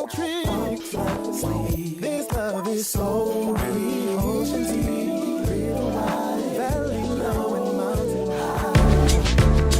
trip. This love is so real. Ocean deep, real wide, valley low and mountain high.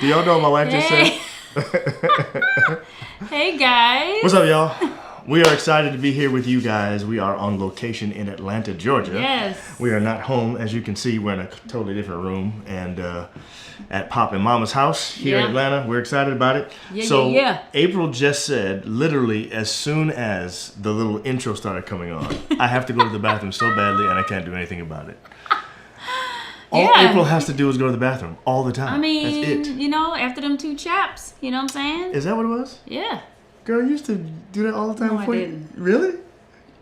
Do y'all know what my wife just said? Hey guys. What's up, y'all? We are excited to be here with you guys. We are on location in Atlanta, Georgia. Yes. We are not home. As you can see, we're in a totally different room and at Pop and Mama's house here in Atlanta. We're excited about it. Yeah. April just said, literally, as soon as the little intro started coming on, I have to go to the bathroom so badly and I can't do anything about it. All April has to do is go to the bathroom all the time. I mean, that's it. you know, after them 2 chaps, you know what I'm saying? Is that what it was? Yeah. Girl, you used to do that all the time No, before I didn't. Really?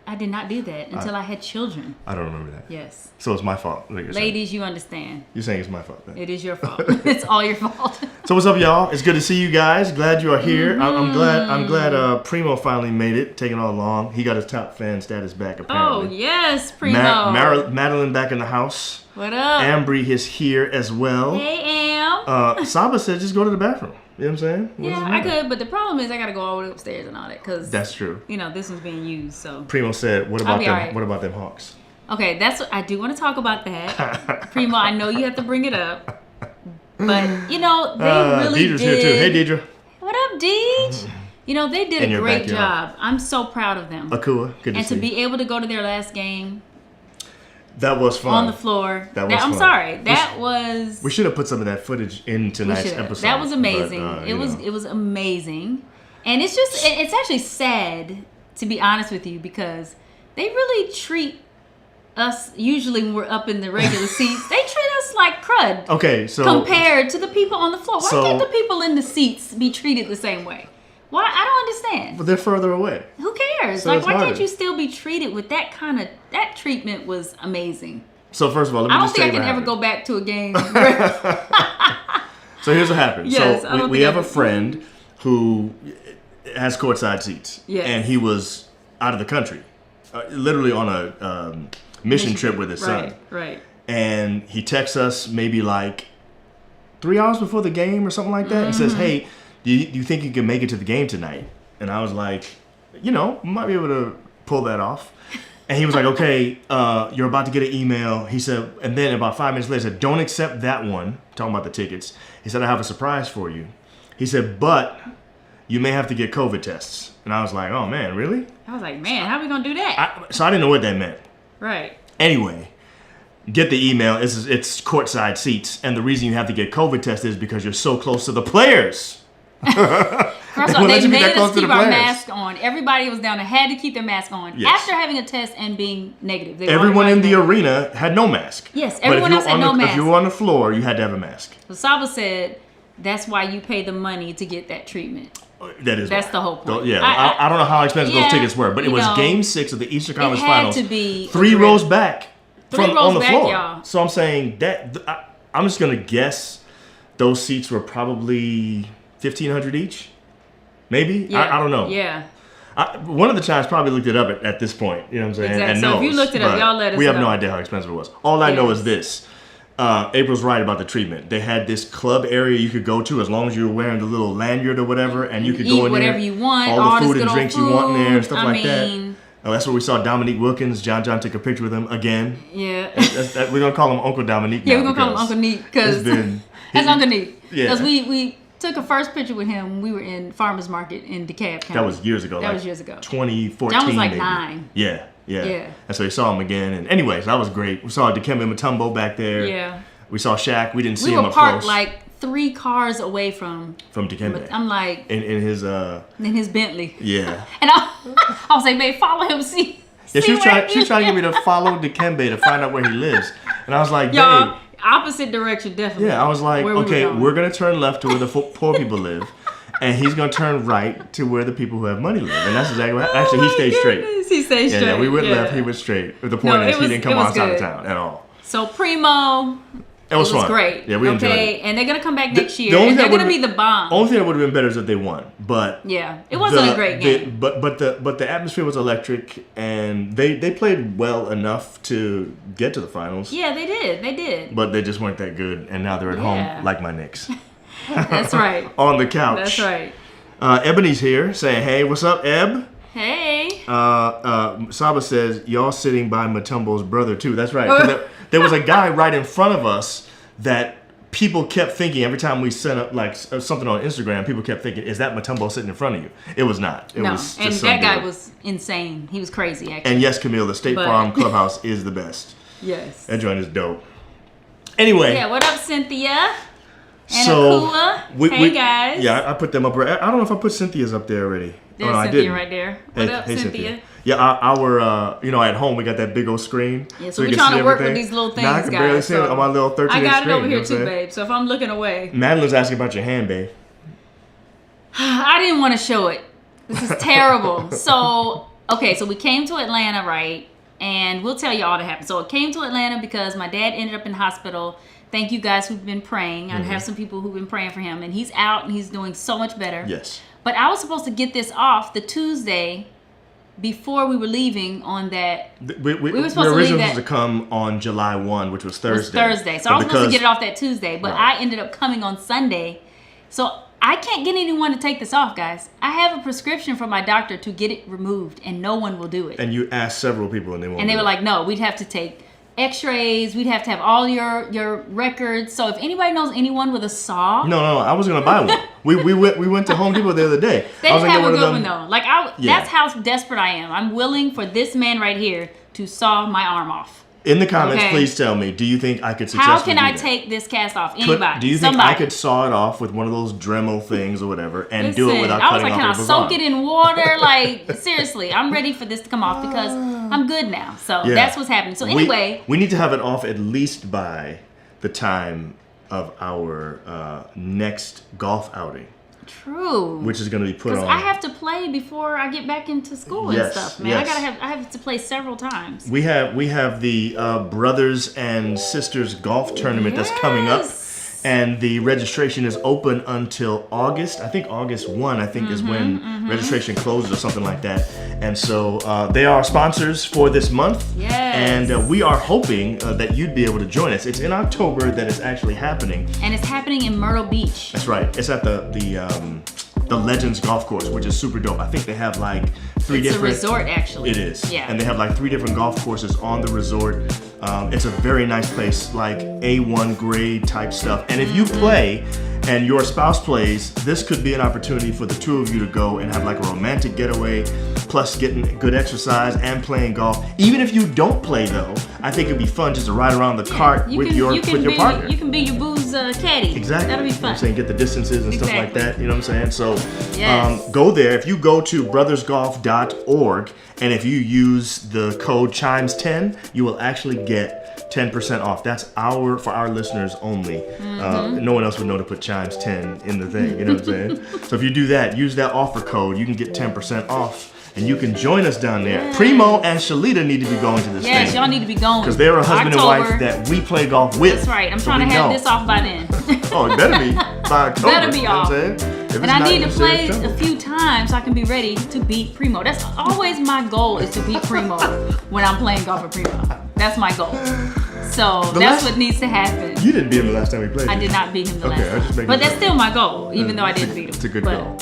I did not do that until I had children. I don't remember that. Yes. So it's my fault. Like Ladies, you understand. You're saying it's my fault. Then. It is your fault. It's all your fault. So what's up, y'all? It's good to see you guys. Glad you are here. I'm glad Primo finally made it. Taking all along. He got his top fan status back apparently. Oh yes, Primo. Madeline back in the house. What up? Ambry is here as well. Hey, Am. Saba said just go to the bathroom. You know what I'm saying? Yeah, I could, but the problem is I gotta go all the way upstairs and all that because that's true. You know this one's being used, so. Primo said, "What about them? Right. What about them Hawks?" Okay, that's what I do want to talk about that. Primo, I know you have to bring it up, but you know they really Deidre's did. here too. Hey, Deidre. What up, Deej? You know they did In a your great backyard. job. I'm so proud of them. Akua, good to And see to you. be able to go to their last game That was fun. on the floor. That was I'm fun. sorry. That was. We should have put some of that footage in tonight's episode. That was amazing. But, it was amazing, and it's just it's actually sad to be honest with you because they really treat us usually when we're up in the regular seats. They treat us like crud. Okay, so compared to the people on the floor, why So- can't the people in the seats be treated the same way? Why? I don't understand. but they're further away. Who cares? So Like, it's why harder. can't you still be treated with that kind of that treatment was amazing. So first of all, let me I don't just think I tell you can what ever go back to a game. happened. So here's what happened. Yes, I so don't we think have I a can- friend who has courtside seats. Yes. And he was out of the country, literally on a mission trip with his son. Right. And he texts us maybe like 3 hours before the game or something like that and says, hey, do you think you can make it to the game tonight? And I was like, you know, might be able to pull that off. And he was like, okay, you're about to get an email. He said, and then about 5 minutes later, he said, don't accept that one. Talking about the tickets. He said, I have a surprise for you. He said, but you may have to get COVID tests. And I was like, oh man, really? I was like, man, how are we gonna do that? So I didn't know what that meant. Right. Anyway, get the email. It's courtside seats. And the reason you have to get COVID tested is because you're so close to the players. First of all, won't let they you be that made close us to keep the our players. mask on. Everybody was down there had to keep their mask on Yes. after having a test and being negative. They Everyone already in the know. arena had no mask. Yes, But if everyone you else were had on no the- mask. If you were on the floor, you had to have a mask. So Saba said that's why you pay the money to get that treatment. That's why. The whole point. Yeah, I don't know how expensive those tickets were, but it you was know, Game 6 of the Eastern Conference had Finals. to be 3 a rows great- back Three from rows on the back, floor. y'all. So I'm saying that I'm just gonna guess those seats were probably $1,500 each, maybe. Yeah. I don't know. Yeah. One of the chimes probably looked it up at this point. You know what I'm saying? Exactly. And So if you knows, looked it up, but y'all let us We have know. no idea how expensive it was. All I know Yes. is this. April's right about the treatment. They had this club area you could go to as long as you were wearing the little lanyard or whatever, and you could Eat go in whatever there. you want, all all the this food good and old drinks you want in there and stuff food. like that. I mean- Oh, that's where we saw Dominique Wilkins. John took a picture with him again. Yeah. We're gonna call him Uncle Dominique. Yeah, now we're gonna call him because Uncle Neat because it's been- that's Uncle Neat. Yeah. Because we took a first picture with him. We were in farmers market in DeKalb County. That was years ago. That like was years ago. 2014. John was like maybe. 9. Yeah. Yeah. And so we saw him again. And anyways, that was great. We saw Dikembe Mutombo back there. Yeah. We saw Shaq. We didn't see We him were up parked close. like 3 cars away from Dikembe. I'm like in his in his Bentley. yeah. And I was like, babe, follow him. See. Yeah, she was trying he to get me to follow Dikembe to find out where he lives. And I was like, Y'all, babe. opposite direction, definitely. Yeah, I was like, where we okay, going. we're going to turn left to where the poor people live. And he's going to turn right to where the people who have money live. And that's exactly what happened. Actually, he my stayed straight. goodness, He stayed straight. Yeah, we went yeah. left, he went straight. The point is, he didn't come it was outside of good. town at all. So Primo, It was fun. great. Yeah, we enjoyed it. And they're gonna come back next year. The only And they're thing gonna be the bomb. Only thing that would have been better is if they won. But yeah, it wasn't a great game. But the atmosphere was electric, and they played well enough to get to the finals. Yeah, they did. But they just weren't that good, and now they're at home like my Knicks. That's right. On the couch. That's right. Ebony's here saying, "Hey, what's up, Eb?" Hey. Saba says, "Y'all sitting by Matumbo's brother too." That's right. 'Cause there was a guy right in front of us that people kept thinking every time we sent up like something on Instagram. People kept thinking, "Is that Matumbo sitting in front of you?" It was not. It was and just that guy was insane. He was crazy, actually. And yes, Camille, the State Farm Clubhouse is the best. Yes. That joint is dope. Anyway. Yeah. What up, Cynthia? And So Akula. Hey guys. Yeah, I put them up. I don't know if I put Cynthia's up there already. There's no, Cynthia I didn't. right there. What up, hey, Cynthia? Yeah, our at home we got that big old screen. Yeah, so we we're can trying see to work with everything. these little things, now I can guys. barely see it So on my little 13-inch screen. I got it over here you know too, what I'm saying? babe. So if I'm looking away, Madeline's asking about your hand, babe. I didn't want to show it. This is terrible. So we came to Atlanta, right? And we'll tell you all that happened. So it came to Atlanta because my dad ended up in the hospital. Thank you guys who've been praying. I have some people who've been praying for him, and he's out and he's doing so much better. Yes. But I was supposed to get this off the Tuesday before we were leaving on that. We were originally supposed to come on July 1, which was Thursday. So I was supposed to get it off that Tuesday, but I ended up coming on Sunday. So I can't get anyone to take this off, guys. I have a prescription from my doctor to get it removed, and no one will do it. And you asked several people, and they won't. And they were like, "No, we'd have to take X-rays. We'd have to have all your records. So if anybody knows anyone with a saw, no, I was gonna buy one. we went to Home Depot the other day. They didn't have a good one though. Like that's how desperate I am. I'm willing for this man right here to saw my arm off. In the comments, please tell me, do you think I could successfully How can I take this cast off? Anybody? Do you think I could saw it off with one of those Dremel things or whatever and do it without cutting off your I was like, can I soak it in water? Like, seriously, I'm ready for this to come off because I'm good now. So that's what's happening. So anyway. We need to have it off at least by the time of our next golf outing. True. Which is going to be put on. Because I have to play before I get back into school and stuff, man. Yes. I have to play several times. We have the brothers and sisters golf tournament that's coming up. And the registration is open until August. I think August 1, is when registration closes or something like that. And so they are sponsors for this month. Yes. And we are hoping that you'd be able to join us. It's in October that it's actually happening. And it's happening in Myrtle Beach. That's right. It's at the Legends Golf Course, which is super dope. I think they have like three different... It's a resort, actually. It is. Yeah. And they have like 3 different golf courses on the resort. It's a very nice place, like A1 grade type stuff. And if you play and your spouse plays, this could be an opportunity for the two of you to go and have like a romantic getaway, plus getting good exercise and playing golf. Even if you don't play though, I think it'd be fun just to ride around the cart with your partner. You can be your boo's caddy. Exactly. That'll be fun. You know what I'm saying? Get the distances and stuff like that. You know what I'm saying? So Yes. go there. If you go to brothersgolf.org and if you use the code CHIMES10, you will actually get 10% off. That's for our listeners only. No one else would know to put Chimes 10 in the thing. You know what I'm saying? So if you do that, use that offer code, you can get 10% off. And you can join us down there. Yes. Primo and Shalita need to be going to this thing. Yes, y'all need to be going. Because they're a husband and wife that we play golf with. That's right. I'm trying to have this off by then. Oh, it better be by October. Better be off. You know what I'm saying? And I need to play a few times so I can be ready to beat Primo. That's always my goal, is to beat Primo when I'm playing golf with Primo. That's my goal. So that's what needs to happen. You didn't beat him the last time we played. I did not beat him the last time. But that's still my goal, even though I didn't beat him. It's a good goal.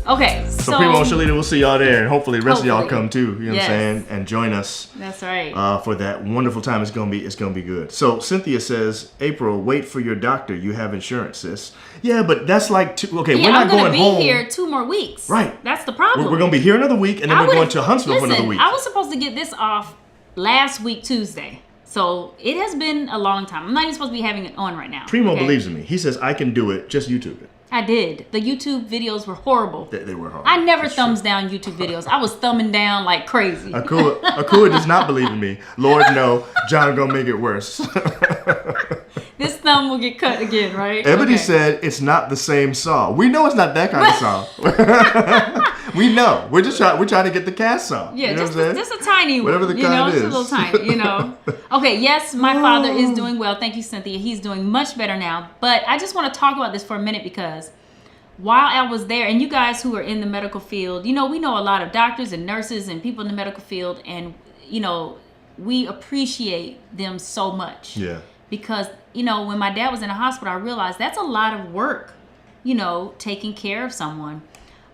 Okay, so Primo and Shalita, we'll see y'all there, and hopefully the rest of y'all come too. You know what I'm saying? And join us. That's right. For that wonderful time. It's gonna be good. So Cynthia says, April, wait for your doctor. You have insurance, sis. Yeah, but that's like we're not going home. I'm gonna be here 2 more weeks. Right. That's the problem. We're gonna be here another week, and then we're going to Huntsville for another week. I was supposed to get this off last week Tuesday. So it has been a long time. I'm not even supposed to be having it on right now. Primo believes in me. He says I can do it. Just YouTube it. I did. The YouTube videos were horrible. They were horrible. I never thumbs down YouTube videos. I was thumbing down like crazy. Akua does not believe in me. Lord, no. John gonna make it worse. This thumb will get cut again, right? Ebony said it's not the same saw. We know it's not that kind of saw. We know. We're trying to get the cast off. Yeah, you know just a tiny one. Whatever the kind just is. a little tiny, Okay, yes, my father is doing well. Thank you, Cynthia. He's doing much better now. But I just want to talk about this for a minute because while I was there, and you guys who are in the medical field, we know a lot of doctors and nurses and people in the medical field, and, we appreciate them so much. Yeah. Because, when my dad was in the hospital, I realized that's a lot of work, taking care of someone.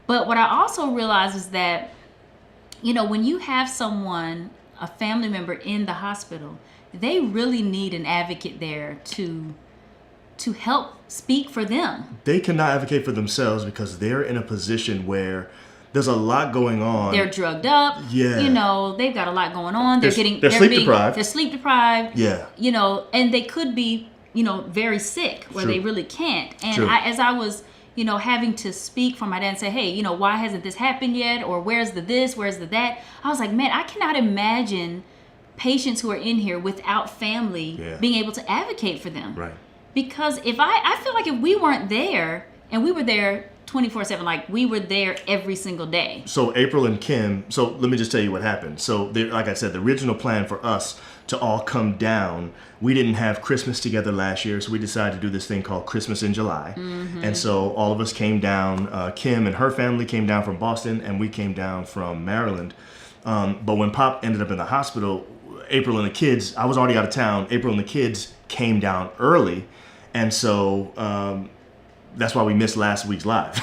But what I also realized is that, when you have someone, a family member in the hospital, they really need an advocate there to help speak for them. They cannot advocate for themselves because they're in a position where there's a lot going on. They're drugged up. Yeah. They've got a lot going on. They're sleep deprived. They're sleep deprived. Yeah. And they could be, very sick where True. they really can't. And True. as I was, having to speak for my dad and say, hey, why hasn't this happened yet? Or where's the this? Where's the that? I was like, man, I cannot imagine patients who are in here without family being able to advocate for them. Right. Because I feel like if we weren't there and we were there 24/7, like we were there every single day. So April and Kim, so let me just tell you what happened. So like I said, the original plan for us to all come down, we didn't have Christmas together last year, so we decided to do this thing called Christmas in July. Mm-hmm. And so all of us came down. Kim and her family came down from Boston, and we came down from Maryland. But when Pop ended up in the hospital, April and the kids, I was already out of town. April and the kids came down early. And so that's why we missed last week's live.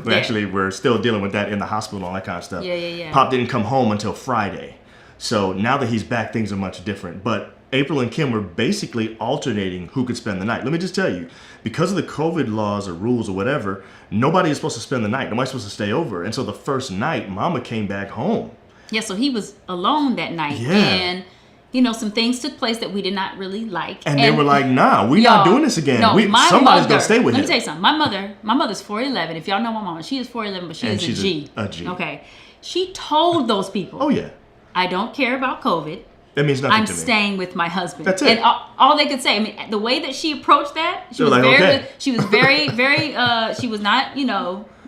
Actually, we're still dealing with that in the hospital and all that kind of stuff. Yeah. Pop didn't come home until Friday. So now that he's back, things are much different. But April and Kim were basically alternating who could spend the night. Let me just tell you, because of the COVID laws or rules or whatever, nobody is supposed to spend the night. Nobody's supposed to stay over. And so the first night, Mama came back home. Yeah, so he was alone that night. Yeah. And some things took place that we did not really like. And they were like, nah, we're not doing this again. No, Somebody's going to stay with him. Let me tell you something. My mother's 4'11". If y'all know my mama, she is 4'11", but she's a G. A G. Okay. She told those people, oh, yeah. I don't care about COVID. That means nothing to me. I'm staying with my husband. That's it. And all they could say, I mean, the way that she approached that, she was very, she was not,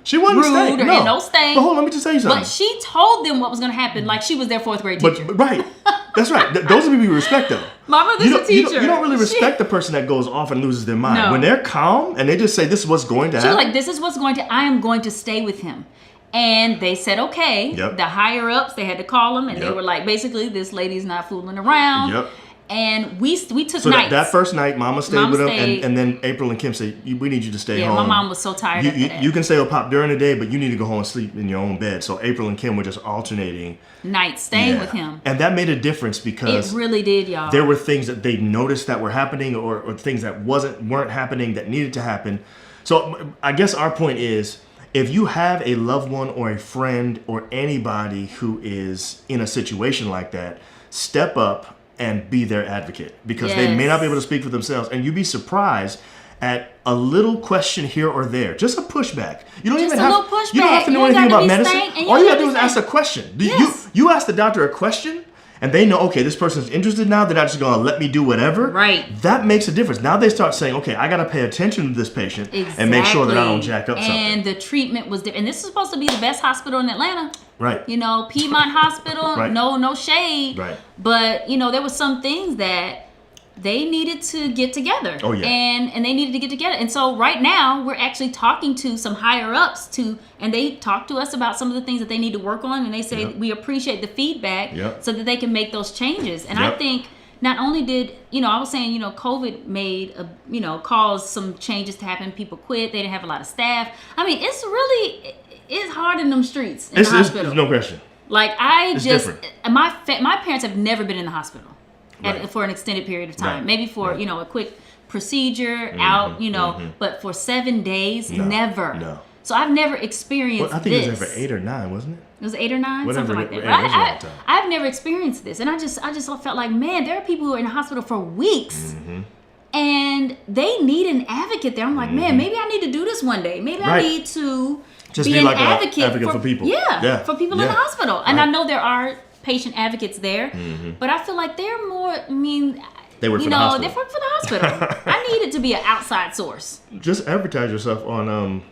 she wasn't rude staying. or no staying. But hold on, let me just tell you something. But she told them what was going to happen like she was their fourth grade teacher. But right. That's right. Those are the people you respect, though. My mother's a teacher. You don't really respect the person that goes off and loses their mind. No. When they're calm and they just say, this is what's going to happen. She was like, this is what's going to, I am going to stay with him. And they said, okay. Yep. The higher ups, they had to call them. And they were like, basically, this lady's not fooling around. Yep. And we took so nights. that first night, Mama stayed with him. And then April and Kim said, we need you to stay home. Yeah, my mom was so tired after that. You can stay with Pop during the day, but you need to go home and sleep in your own bed. So April and Kim were just alternating nights staying with him. And that made a difference because it really did, y'all. There were things that they noticed that were happening or things that weren't happening that needed to happen. So I guess our point is, if you have a loved one or a friend or anybody who is in a situation like that, step up and be their advocate because they may not be able to speak for themselves. And you'd be surprised at a little question here or there, just a pushback. You don't just even a have little pushback. You don't have to know anything about medicine. All you gotta do is ask a question. Yes. You ask the doctor a question, and they know, okay, this person's interested now. They're not just going to let me do whatever. Right. That makes a difference. Now they start saying, okay, I got to pay attention to this patient and make sure that I don't jack up something. And the treatment was different. And this is supposed to be the best hospital in Atlanta. Right. Piedmont Hospital, right. no shade. Right. But, there were some things that they needed to get together. Oh, yeah. And they needed to get together. And so right now we're actually talking to some higher ups and they talk to us about some of the things that they need to work on. And they say, we appreciate the feedback so that they can make those changes. And I think not only did, I was saying, COVID made, caused some changes to happen. People quit. They didn't have a lot of staff. I mean, it's hard in them streets in the hospital. It's no question. Like different. My parents have never been in the hospital. Right. For an extended period of time. Right. Maybe for, a quick procedure but for 7 days, never. No. So I've never experienced this. I think it was there for 8 or 9, wasn't it? It was 8 or 9, whatever, something like that. Yeah, But I've never experienced this. And I just felt like, man, there are people who are in the hospital for weeks. Mm-hmm. And they need an advocate there. I'm like, man, maybe I need to do this one day. Maybe I need to just be be an like advocate for people. Yeah, for people in the hospital. And right. I know there are patient advocates there, but I feel like they're more, they work for the hospital. They work for the hospital. I need it to be an outside source. Just advertise yourself on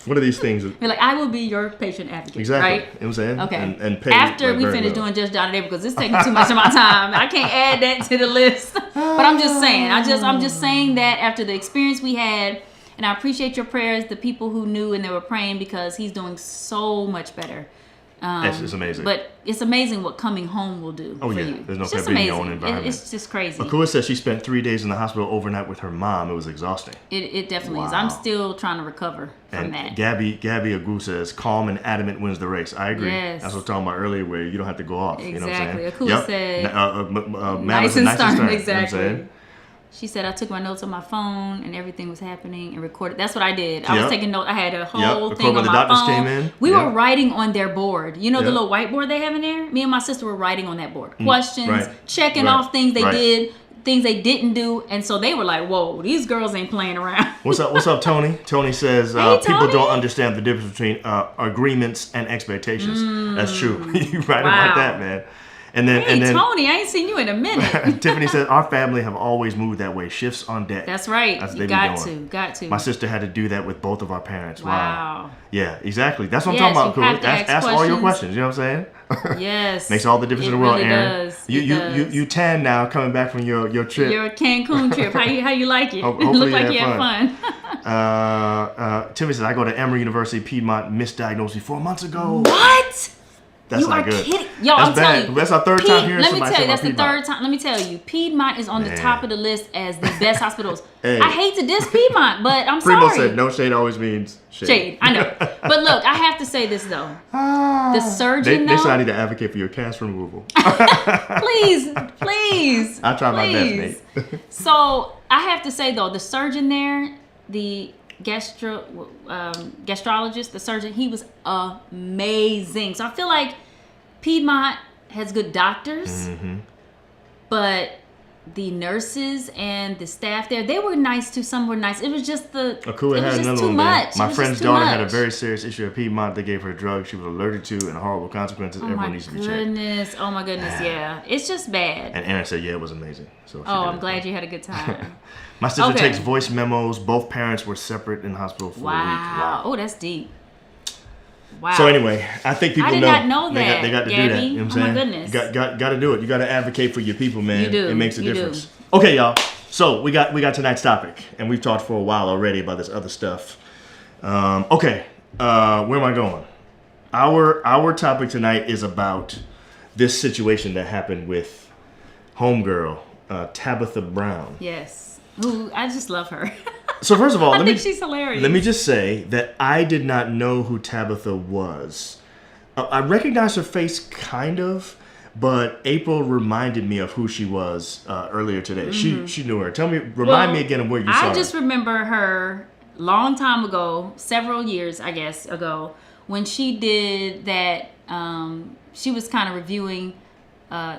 What are these things? Be like, I will be your patient advocate. Exactly. Right? You know what I'm saying? Okay. And pay after like, we very finish well. doing Just John today because it's taking too much of my time. I can't add that to the list. But I'm just saying. I'm just saying that after the experience we had, and I appreciate your prayers, the people who knew and they were praying because he's doing so much better. It's amazing. But it's amazing what coming home will do for you. There's no It's just better being in your amazing. own environment. It's just crazy. Akua says she spent 3 days in the hospital overnight with her mom. It was exhausting. It definitely is. Wow. I'm still trying to recover from And that. Gabby Agu says, calm and adamant wins the race. I agree. Yes. That's what I was talking about earlier, where you don't have to go off. You know what I'm saying? Exactly. Akua said, nice and stern. You know what I'm Exactly. saying? She said I took my notes on my phone and everything was happening and recorded. That's what I did. I was Yep. taking notes. I had a Yep. whole Of thing course, when on the my doctors phone. came in. We Yep. were writing on their board. You know the Yep. little whiteboard they have in there? Me and my sister were writing on that board. Questions, right. checking Right. off things they Right. did, things they didn't do. And so they were like, whoa, these girls ain't playing around. What's up, Tony? Tony says Hey, people Tony. don't understand the difference between agreements and expectations. That's true. You right Wow. about that, man. And then, Hey, Tony, I ain't seen you in a minute. Tiffany says our family have always moved that way. Shifts on deck. That's right. That's what You they be doing. got to. My sister had to do that with both of our parents. Wow. Yeah, exactly. That's what I'm Yes, talking about. you have Cool. to ask Ask all your questions. questions. You know what I'm saying? Yes. Makes all the difference It in the world, really Aaron. does. You It you does. you tan now coming back from your trip. Your Cancun trip. How you like it? Hopefully Look you like had you had fun. fun. Tiffany says I go to Emory University, Piedmont, misdiagnosed me 4 months ago. What? That's You not are good. kidding. Yo, That's I'm telling bad. you. That's our third time hearing Let me somebody tell say you, that's the about third time. Let me tell you, Piedmont is on the Man. top of the list as the best hospitals. Hey. I hate to diss Piedmont, but I'm Primo sorry. said no shade always means shade. Shade, I know. But look, I have to say this though. The surgeon They said I though. need to advocate for your cancer removal. Please. I try my best, please. mate. So I have to say though, the surgeon there, the gastrologist, the surgeon, he was amazing. So I feel like Piedmont has good doctors, but the nurses and the staff there, they were nice too. Some were nice. It was just Akua it had was just another too one much. there. My It was friend's just too daughter had a much. very serious issue at Piedmont. They gave her a drug she was allergic to and horrible consequences. Oh Everyone my needs to be checked. goodness. Oh my goodness. Yeah. It's just bad. And Aaron said, yeah, it was amazing. So she Oh, did I'm it. glad you had a good time. My sister Okay. takes voice memos. Both parents were separate in the hospital for a week. Wow. Oh, that's deep. Wow. So anyway, I think people I did know. not know that, They got to do Gabby. that. You know what I'm Oh my saying? goodness. You got to do it. You got to advocate for your people, man. You do. It makes a You do. difference. Okay, y'all. So we got tonight's topic, and we've talked for a while already about this other stuff. Okay, where am I going? Our topic tonight is about this situation that happened with homegirl Tabitha Brown. Yes. Ooh, I just love her. So first of all, I think she's hilarious. let me just say that I did not know who Tabitha was. I recognized her face kind of, but April reminded me of who she was earlier today. She knew her. Remind me again of where you saw her. I just remember her long time ago, several years, I guess, ago, when she did that. She was kind of reviewing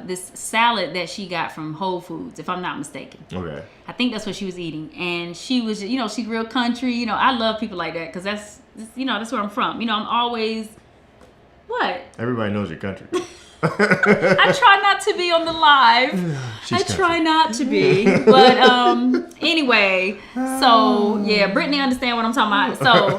this salad that she got from Whole Foods, if I'm not mistaken. Okay. I think that's what she was eating. And she was, she's real country. I love people like that because that's where I'm from. I'm always, what? Everybody knows your country. I try not to be on the live. She's try not to be. But anyway, so yeah, Brittany understand what I'm talking about. So,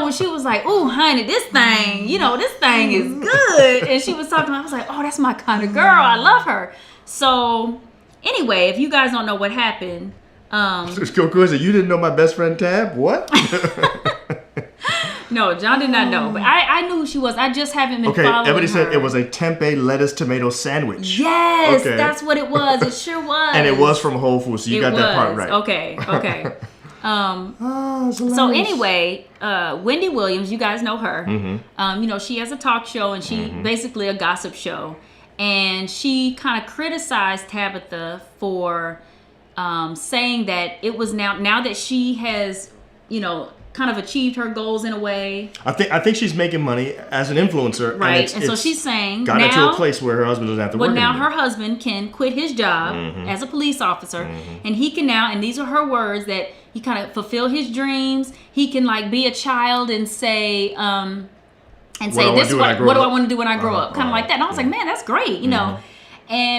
when she was like, "Ooh, honey, this thing is good." And she was talking, I was like, "Oh, that's my kind of girl. I love her." So anyway, if you guys don't know what happened, Cool said, you didn't know my best friend Tab? What? no, John did not know. But I knew who she was. I just haven't been following everybody her. said it was a tempeh lettuce tomato sandwich. Yes, Okay. that's what it was. It sure was. And it was from Whole Foods, so you got that part right. Okay. Oh, So anyway, Wendy Williams, you guys know her. Mm-hmm. She has a talk show, and she basically a gossip show. And she kind of criticized Tabitha for saying that it was now that she has, kind of achieved her goals in a way. I think she's making money as an influencer, Right. And so she's saying got her to a place where her husband doesn't have to work now anymore. her husband can quit his job as a police officer, and he can now, and these are her words, that he kind of fulfill his dreams. He can be a child and say, this is what do I want to do when I grow up, kind of like that. And I was like, man, that's great,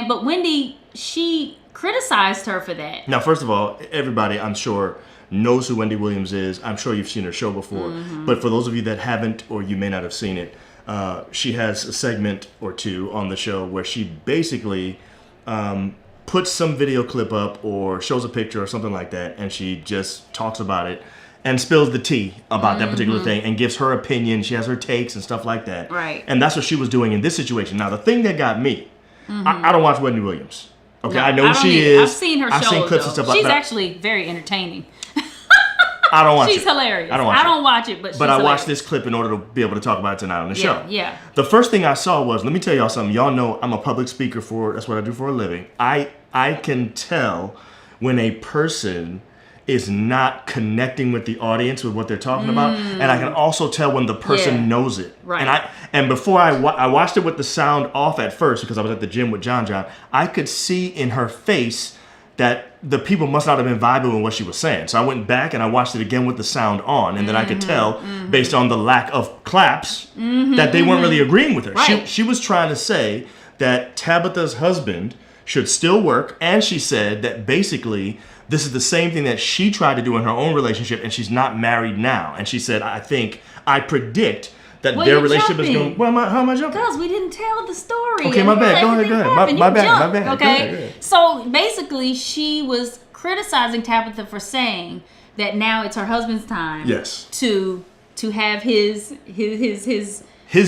but Wendy, she criticized her for that. Now, first of all, everybody, I'm sure, knows who Wendy Williams is. I'm sure you've seen her show before. But for those of you that haven't, or you may not have seen it, she has a segment or two on the show where she basically puts some video clip up or shows a picture or something like that, and she just talks about it and spills the tea about that particular thing and gives her opinion. She has her takes and stuff like that. Right. And that's what she was doing in this situation. Now, the thing that got me, I don't watch Wendy Williams. Okay, No, I know I who she either. is. I've seen her shows, I've seen clips and though. stuff. She's but actually very entertaining. I don't watch it. She's hilarious. I don't watch it. but she's But I hilarious. watched this clip in order to be able to talk about it tonight on the show. Yeah. The first thing I saw was, let me tell y'all something. Y'all know I'm a public speaker that's what I do for a living. I can tell when a person is not connecting with the audience with what they're talking about, and I can also tell when the person knows it. Right. And before I watched it with the sound off at first because I was at the gym with John. I could see in her face that the people must not have been vibing with what she was saying. So I went back and I watched it again with the sound on, and then I could tell based on the lack of claps that they weren't really agreeing with her. Right. She was trying to say that Tabitha's husband should still work, and she said that basically this is the same thing that she tried to do in her own relationship, and she's not married now. And she said, I predict that Well, their you're relationship is jumping. going. How am I jumping? Because we didn't tell the story. Okay, and my bad. Go ahead, everything go ahead. happened. My You bad, my jumped, bad. Go Okay. ahead, go ahead. So basically, she was criticizing Tabitha for saying that now it's her husband's time. Yes. To have his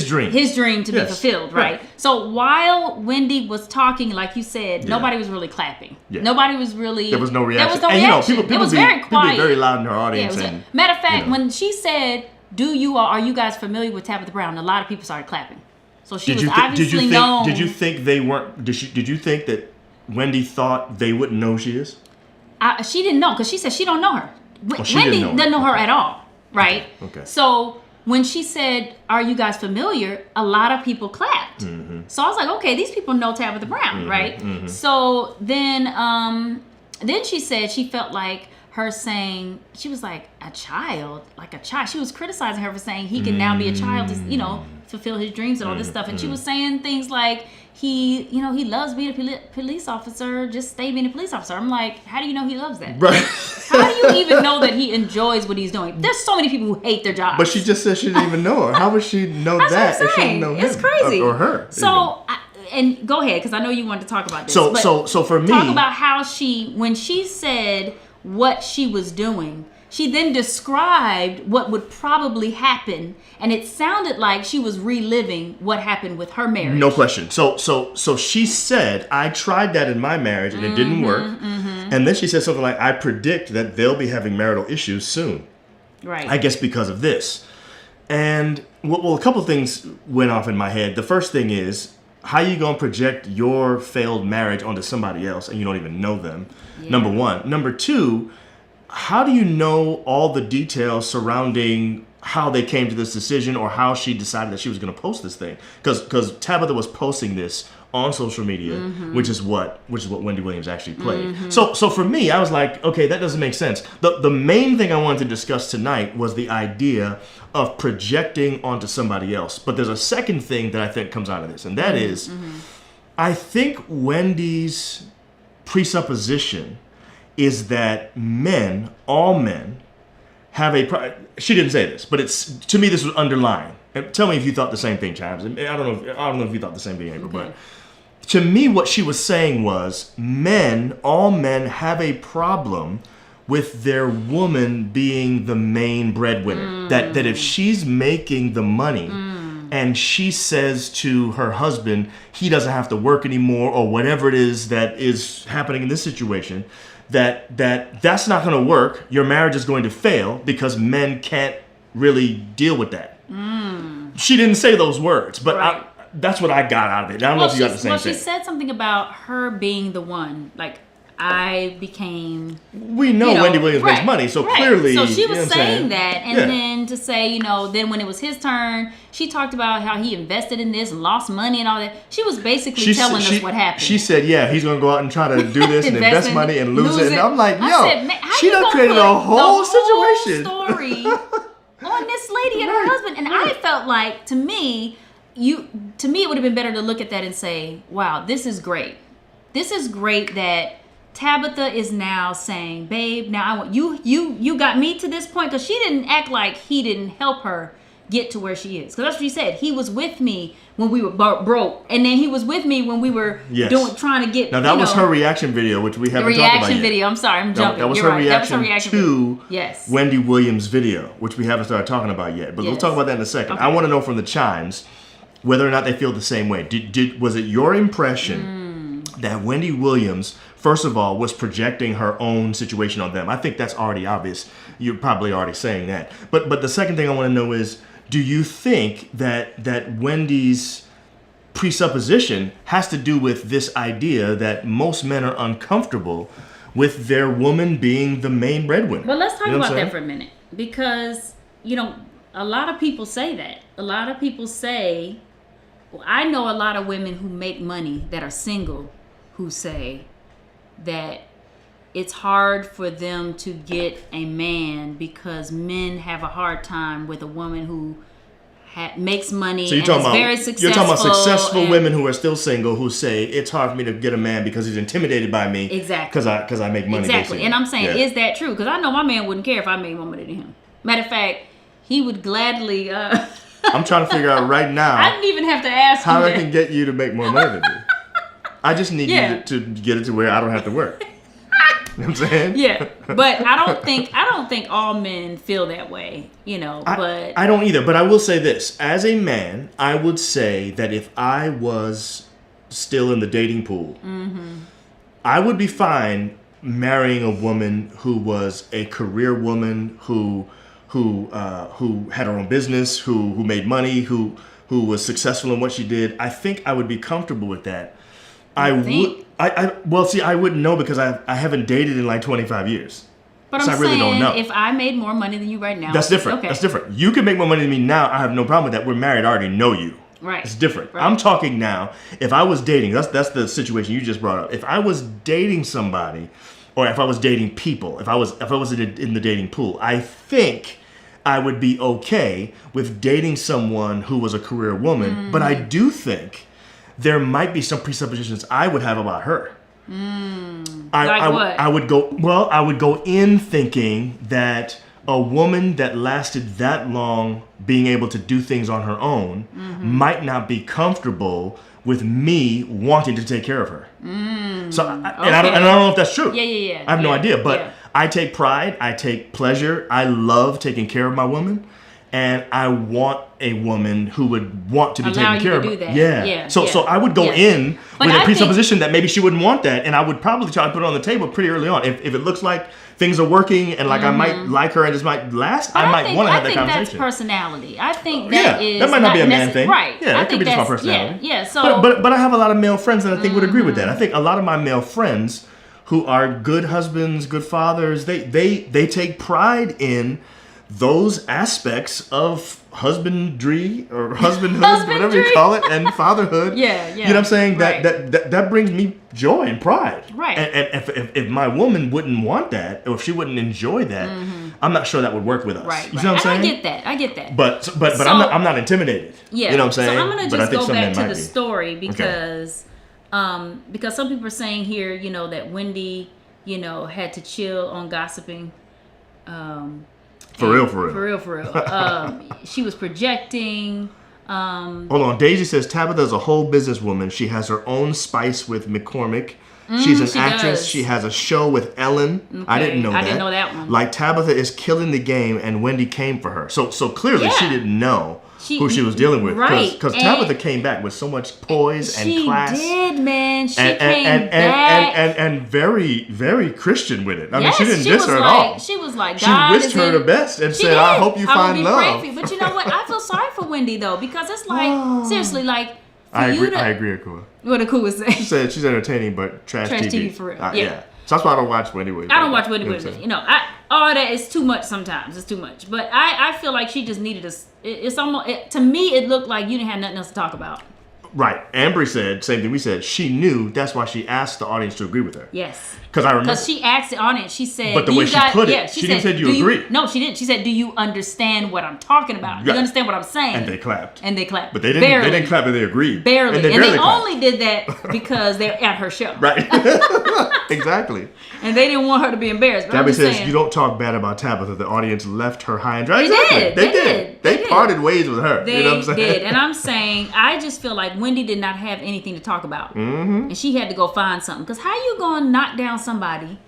Dream. his dream to be Yes. fulfilled, Right. right? So while Wendy was talking, like you said, nobody was really clapping. Yeah. Nobody was really. There was no reaction. There was no and reaction. people it was be, very people be quiet. very loud in her Yeah, audience. it was and, matter of fact, you know. when she said, are you guys familiar with Tabitha Brown?" A lot of people started clapping. So she was obviously known. Did you think they weren't? Did you think that Wendy thought they wouldn't know who she is? She didn't know because she said she don't know her. she Wendy didn't know her. doesn't know her at all, right? Okay. So when she said, "Are you guys familiar?" a lot of people clapped. So I was like, okay, these people know Tabitha Brown, right? So then she said she felt like her saying, she was like a child. She was criticizing her for saying he can now be a child to, fulfill his dreams and all this stuff. And she was saying things like he loves being a police officer, just stay being a police officer. I'm like, how do you know he loves that? Right. How do you even know that he enjoys what he's doing? There's so many people who hate their jobs. But she just said she didn't even know her. How would she know That's that what I'm if she didn't saying. know him? It's crazy. Or her. So, and go ahead, because I know you wanted to talk about this. So but for me, talk about how when she said what she was doing, she then described what would probably happen, and it sounded like she was reliving what happened with her marriage. no question. So she said, I tried that in my marriage and it didn't work. And then she said something like, I predict that they'll be having marital issues soon. Right. I guess because of this. And well, a couple things went off in my head. The first thing is, how you gonna project your failed marriage onto somebody else and you don't even know them? Yeah. Number one. Number two, how do you know all the details surrounding how they came to this decision or how she decided that she was going to post this thing? Because Tabitha was posting this on social media, which is what Wendy Williams actually played. So for me, I was like, okay, that doesn't make sense. The main thing I wanted to discuss tonight was the idea of projecting onto somebody else. But there's a second thing that I think comes out of this, and that is, I think Wendy's presupposition is that all men have she didn't say this, but to me this was underlying. And tell me if you thought the same thing, Chimes. I don't know if you thought the same thing, April, but to me what she was saying was all men have a problem with their woman being the main breadwinner. That if she's making the money and she says to her husband he doesn't have to work anymore or whatever it is that is happening in this situation, that's not going to work. Your marriage is going to fail because men can't really deal with that. She didn't say those words, but Right. that's what I got out of it. I don't know if you got the same thing. She said something about her being the one. Like, I became... We know Wendy Williams makes money, so clearly... So she you know was what I'm saying that, and Yeah. then to say, then when it was his turn, she talked about how he invested in this and lost money and all that. She was basically telling us what happened. She said, yeah, he's going to go out and try to do this and invest money and lose it. And I'm like, I said, "Man, how she you done gonna created put a whole the situation. story on this lady and her husband." And I felt like, to me, it would have been better to look at that and say, wow, this is great. This is great that Tabitha is now saying, babe, now I want you got me to this point, because she didn't act like he didn't help her get to where she is. Because that's what she said. He was with me when we were broke, and then he was with me when we were trying to get. Now that was her reaction video, which we haven't talked about yet. Reaction video. I'm sorry, I'm jumping. That was her reaction to yes. Wendy Williams' video, which we haven't started talking about yet. But we'll talk about that in a second. Okay. I want to know from the Chimes whether or not they feel the same way. Was it your impression that Wendy Williams, first of all, was projecting her own situation on them? I think that's already obvious. You're probably already saying that. But the second thing I want to know is, do you think that Wendy's presupposition has to do with this idea that most men are uncomfortable with their woman being the main breadwinner? Well, let's talk about that for a minute. Because, a lot of people say that. A lot of people say, I know a lot of women who make money that are single who say that it's hard for them to get a man because men have a hard time with a woman who makes money and is very successful. You're talking about successful women who are still single who say it's hard for me to get a man because he's intimidated by me. Exactly. Because I make money. Exactly. Basically. And I'm saying, is that true? Because I know my man wouldn't care if I made more money than him. Matter of fact, he would gladly... I'm trying to figure out right now... I didn't even have to ask how I can get you to make more money than me. I just need you to get it to where I don't have to work. You know what I'm saying? Yeah, but I don't think all men feel that way, but I don't either. But I will say this: as a man, I would say that if I was still in the dating pool, I would be fine marrying a woman who was a career woman, who had her own business, who made money, who was successful in what she did. I think I would be comfortable with that. I wouldn't know because I haven't dated in like 25 years. But so I'm I really saying, don't know. if I made more money than you right now, that's different. Okay. That's different. You can make more money than me now. I have no problem with that. We're married. I already know you. Right. It's different. Right. I'm talking now. If I was dating, that's the situation you just brought up. If I was dating somebody, or if I was dating people, if I was in the dating pool, I think I would be okay with dating someone who was a career woman. But I do think there might be some presuppositions I would have about her. I would go in thinking that a woman that lasted that long being able to do things on her own might not be comfortable with me wanting to take care of her. So, I don't know if that's true. Yeah. I have no idea, but I take pride, I take pleasure, I love taking care of my woman. And I want a woman who would want to be taken care of. Do that. Yeah. So I would go in with a presupposition that maybe she wouldn't want that, and I would probably try to put it on the table pretty early on. If it looks like things are working and like I might like her and this might last, I might want to have that conversation. I think that's personality. I think that is that might not be a man thing. Right. Yeah, that could be just my personality. Yeah. So, but I have a lot of male friends that I think would agree with that. I think a lot of my male friends who are good husbands, good fathers, they take pride in those aspects of husbandry or husbandhood, whatever you call it, and fatherhood. Yeah. You know what I'm saying? Right. That brings me joy and pride. Right. And if my woman wouldn't want that, or if she wouldn't enjoy that, I'm not sure that would work with us. Right. You know what I'm saying? I get that. But so, I'm not intimidated. Yeah. You know what I'm saying? So I'm gonna just go back to the story because some people are saying here, that Wendy, had to chill on gossiping. For real. She was projecting. Hold on. Daisy says Tabitha is a whole businesswoman. She has her own spice with McCormick. She's an actress. Does. She has a show with Ellen. Okay. I didn't know that. I didn't know that one. Like Tabitha is killing the game, and Wendy came for her. So clearly she didn't know who she was dealing with. Right. Because Tabitha came back with so much poise and class. She did, man. She came back. And very, very Christian with it. I mean, she didn't diss her at all. She was like, she wished her the best and said, I hope you find love. But you know what? I feel sorry for Wendy, though, because it's like, seriously, like, I agree, Akua. What Akua was saying. She said she's entertaining, but trash TV. For real. Yeah. So that's why I don't watch Wendy Williams. I don't watch Wendy Williams. All that is too much sometimes. It's too much. But I feel like she just needed it's almost, to me, it looked like you didn't have nothing else to talk about. Right. Ambry said, same thing we said, she knew, that's why she asked the audience to agree with her. Yes. Because I remember. Because she asked the audience, she said, but the way she put it, she didn't say, do you agree? No, she didn't. She said, do you understand what I'm talking about? Do you understand what I'm saying? And they clapped. But they didn't clap, but they agreed. Barely. And they only did that because they're at her show. Right. Exactly. And they didn't want her to be embarrassed. Gabby says, you don't talk bad about Tabitha. The audience left her high and dry. They did. They parted ways with her. They you know what I'm saying? did. And I'm saying, I just feel like Wendy did not have anything to talk about. Mm-hmm. And she had to go find something. Because how you going to knock down somebody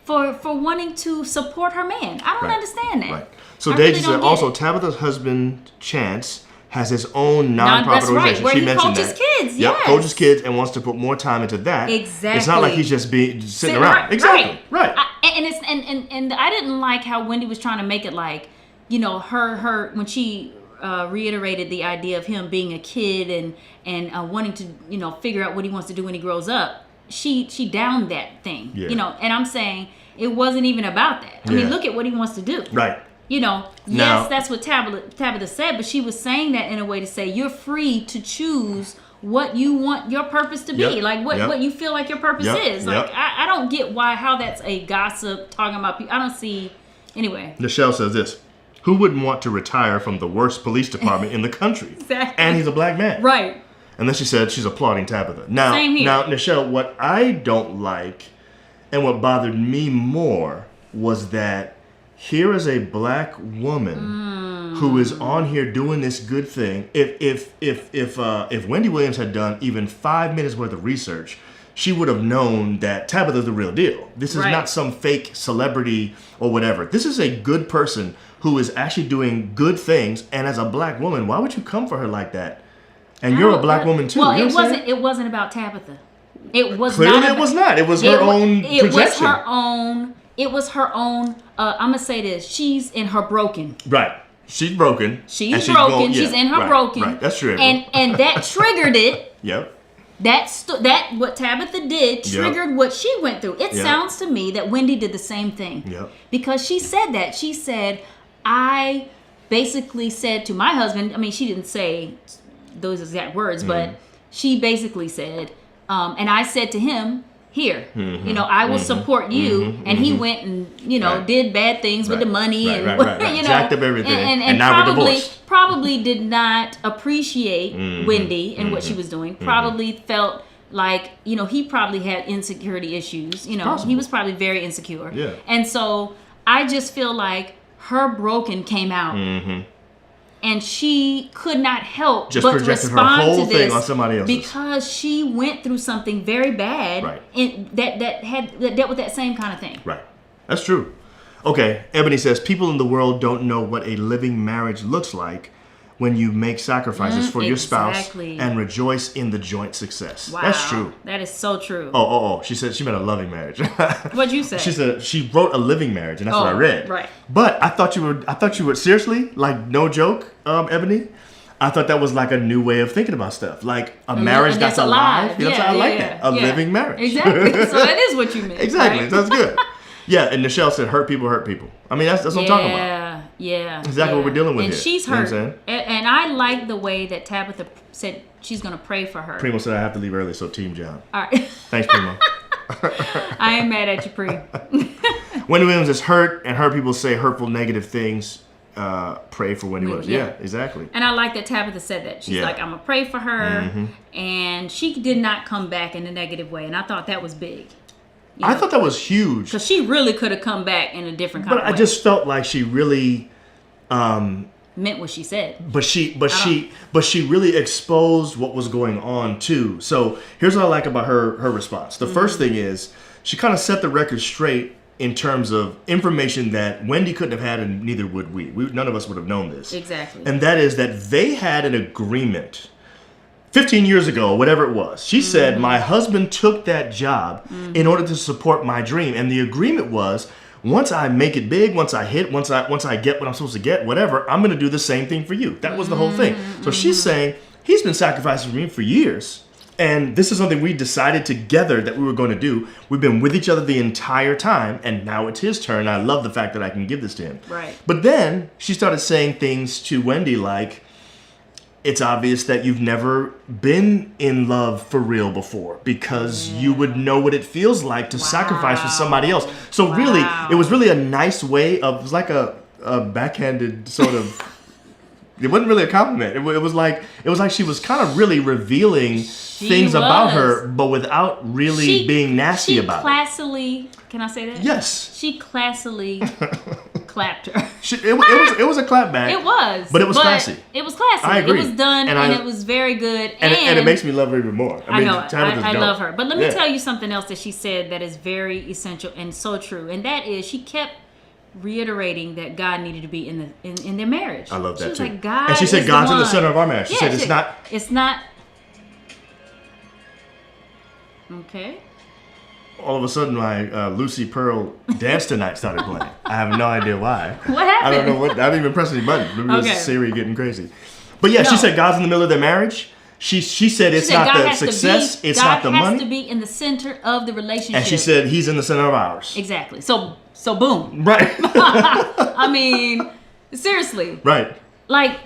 for wanting to support her man? I don't understand that. Right. So Daisy said also, Tabitha's husband, Chance, has his own nonprofit organization. Where she he mentioned coaches kids. Yes. Coaches kids and wants to put more time into that. Exactly. It's not like he's just sitting around. Exactly. Right. And I didn't like how Wendy was trying to make it like, you know, her when she reiterated the idea of him being a kid and wanting to, you know, figure out what he wants to do when he grows up. She downed that thing. Yeah. You know, and I'm saying it wasn't even about that. I mean, look at what he wants to do. Right. You know, yes, that's what Tabitha said, but she was saying that in a way to say you're free to choose what you want your purpose to be, like what you feel like your purpose is. Like I don't get how that's a gossip talking about people. I don't see. Anyway, Nichelle says this: who wouldn't want to retire from the worst police department in the country? Exactly. And he's a black man, right? And then she said she's applauding Tabitha. Now, Nichelle, what I don't like and what bothered me more was that here is a black woman who is on here doing this good thing. If Wendy Williams had done even 5 minutes worth of research, she would have known that Tabitha's the real deal. This is not some fake celebrity or whatever. This is a good person who is actually doing good things. And as a black woman, why would you come for her like that? And you're a black woman too. Well, you know it wasn't about Tabitha. It was clearly not. It was not. It was her own projection. It was her own. It was her own. I'm gonna say this. She's in her broken. Right. She's broken. She's broken. She's in her broken. Right. That's true. And that triggered it. Yep. That what Tabitha did triggered what she went through. It sounds to me that Wendy did the same thing. Yep. Because she said that. She said, I basically said to my husband, I mean, she didn't say those exact words, but she basically said, and I said to him, here, you know, I will support you. And he went and, you know, did bad things with the money and, you know, jacked up everything. And now we're divorced. Probably did not appreciate Wendy and what she was doing. Probably felt like, you know, he probably had insecurity issues. You know, he was probably very insecure. Yeah. And so I just feel like her broken came out. And she could not help but respond her whole to this thing on somebody else's. because she went through something very bad that dealt with that same kind of thing. Right. That's true. Okay. Ebony says people in the world don't know what a living marriage looks like when you make sacrifices for your spouse and rejoice in the joint success. Wow. That's true. That is so true. Oh. She said she meant a loving marriage. What'd you say? She said she wrote a living marriage, and that's what I read. Right. But I thought you would seriously, like, no joke, Ebony. I thought that was like a new way of thinking about stuff, like a marriage that's alive. You know what I'm saying? I like that. A living marriage. Exactly. So that is what you meant. Exactly. Right? That's good. Yeah, and Nichelle said, "Hurt people hurt people." I mean, that's what I'm talking about. Yeah. Exactly what we're dealing with and here. She's you know hurt. And I like the way that Tabitha said she's going to pray for her. Primo said I have to leave early, so Team John. All right. Thanks, Primo. I ain't mad at you, Pre. Wendy Williams is hurt, and heard people say hurtful, negative things. Pray for Wendy Williams. Yeah, exactly. And I like that Tabitha said that. She's like, I'm going to pray for her. And she did not come back in a negative way. And I thought that was big. You know? I thought that was huge. Because she really could have come back in a different kind of way. But I just felt like she really meant what she said. But she really exposed what was going on too. So here's what I like about her response. The first thing is she kind of set the record straight in terms of information that Wendy couldn't have had, and neither would we. None of us would have known this. Exactly. And that is that they had an agreement 15 years ago, whatever it was. She said, my husband took that job in order to support my dream. And the agreement was, once I make it big, once I get what I'm supposed to get, whatever, I'm going to do the same thing for you. That was the whole thing. So she's saying, he's been sacrificing for me for years. And this is something we decided together that we were going to do. We've been with each other the entire time, and now it's his turn. I love the fact that I can give this to him. Right. But then she started saying things to Wendy like, it's obvious that you've never been in love for real before, because you would know what it feels like to sacrifice for somebody else. So really, it was really a nice way of, it was like a backhanded sort of, it wasn't really a compliment. It was like she was kind of really revealing things about her, but without really being nasty about it. Classily, can I say that? Yes. She classily clapped her. It was a clap back. It was. But it was classy. It was classy. I agree. It was done and it was very good. And it makes me love her even more. I know. I love her. But let me tell you something else that she said that is very essential and so true. And that is, she kept reiterating that God needed to be in their marriage. I love that she was too. Like, God, and she said God's in the center of our marriage. She said it's not. Okay. All of a sudden, my Lucy Pearl Dance Tonight started playing. I have no idea why. What happened? I don't know what. I didn't even press any button. Maybe it was Siri getting crazy. But yeah, No. she said God's in the middle of their marriage. She said it's not the success, it's not the money. God has to be in the center of the relationship. And she said he's in the center of ours. Exactly. So boom. Right. I mean, seriously. Right. Like,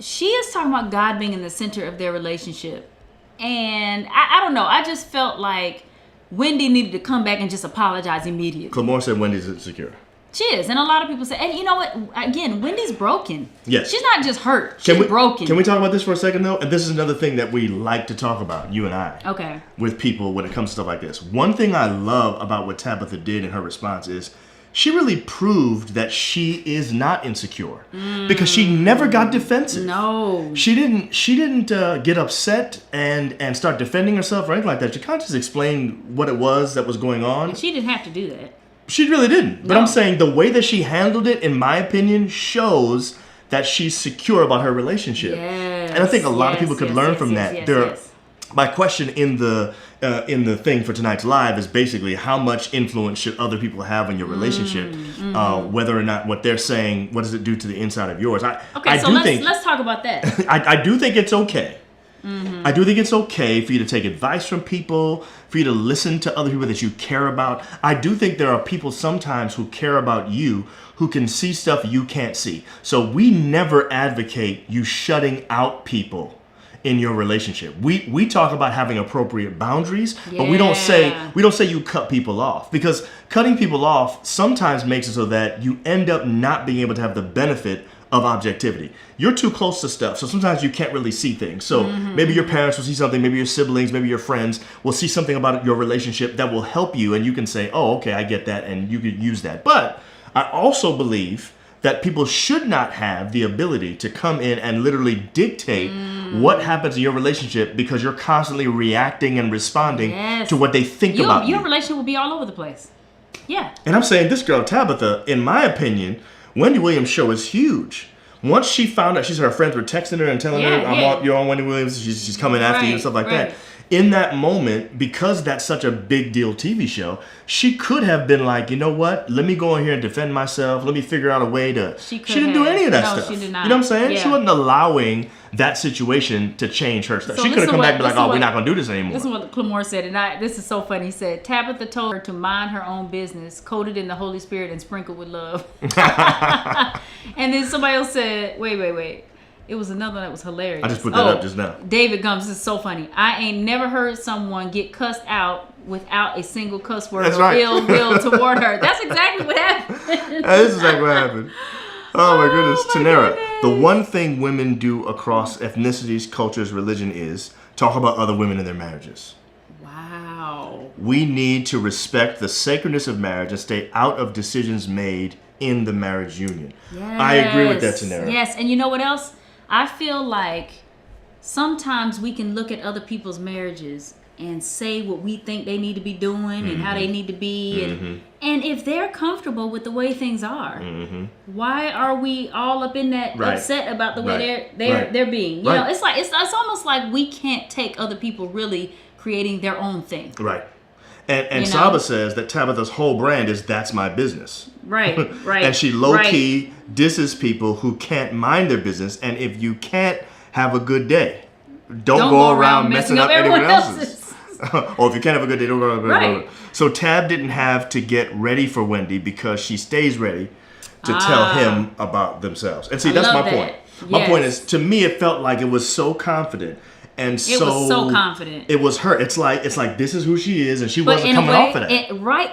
she is talking about God being in the center of their relationship. And I don't know. I just felt like Wendy needed to come back and just apologize immediately. Clamore said Wendy's insecure. She is. And a lot of people say, and you know what? Again, Wendy's broken. Yes. She's not just hurt. She's broken. Can we talk about this for a second, though? And this is another thing that we like to talk about, you and I. Okay. With people when it comes to stuff like this. One thing I love about what Tabitha did in her response is she really proved that she is not insecure. Because she never got defensive. No. She didn't get upset and start defending herself or anything like that. She kind of just explained what it was that was going on. And she didn't have to do that. She really didn't. But No. I'm saying the way that she handled it, in my opinion, shows that she's secure about her relationship. Yes, and I think a lot of people could learn from that. Yes. My question in the thing for tonight's live is basically how much influence should other people have on your relationship, whether or not what they're saying, what does it do to the inside of yours? Let's talk about that. I do think it's okay. I do think it's okay for you to take advice from people, for you to listen to other people that you care about. I do think there are people sometimes who care about you who can see stuff you can't see. So we never advocate you shutting out people in your relationship. We talk about having appropriate boundaries, but we don't say you cut people off, because cutting people off sometimes makes it so that you end up not being able to have the benefit of objectivity. You're too close to stuff, so sometimes you can't really see things. So maybe your parents will see something, maybe your siblings, maybe your friends will see something about your relationship that will help you, and you can say, oh, okay, I get that, and you could use that. But I also believe that people should not have the ability to come in and literally dictate what happens in your relationship, because you're constantly reacting and responding to what they think about you. Your relationship will be all over the place. Yeah. And I'm saying this girl, Tabitha, in my opinion, Wendy Williams' show is huge. Once she found out, her friends were texting her and telling her, you're on Wendy Williams, she's coming after you and stuff like that. In that moment, because that's such a big deal TV show, she could have been like, you know what? Let me go in here and defend myself. Let me figure out a way to... She didn't do any of that stuff. She did not. You know what I'm saying? Yeah. She wasn't allowing that situation to change her stuff. She could have come back and be like, we're not going to do this anymore. This is what Clamore said, and this is so funny. He said, Tabitha told her to mind her own business, coated in the Holy Spirit and sprinkled with love. And then somebody else said, wait. It was another one that was hilarious. I just put that up just now. David Gums, this is so funny. I ain't never heard someone get cussed out without a single cuss word or ill will toward her. That's exactly what happened. That is exactly what happened. Oh my goodness. Tanera, the one thing women do across ethnicities, cultures, religion is talk about other women in their marriages. Wow. We need to respect the sacredness of marriage and stay out of decisions made in the marriage union. Yes. I agree with that, Tanera. Yes, and you know what else? I feel like sometimes we can look at other people's marriages and say what we think they need to be doing and how they need to be. And if they're comfortable with the way things are, why are we all up in that upset about the way they're being? You know, it's like it's almost like we can't take other people really creating their own thing. Right. And Saba says that Tabitha's whole brand is "that's my business." Right. And she low-key disses people who can't mind their business. And if you can't have a good day, don't go around messing up anyone else's. Or if you can't have a good day, don't go around. So Tab didn't have to get ready for Wendy because she stays ready to tell him about themselves. And see, that's my point. My point is, to me, it felt like it was so confident. And it was so confident. It was her. It's like this is who she is, and she wasn't coming off of that.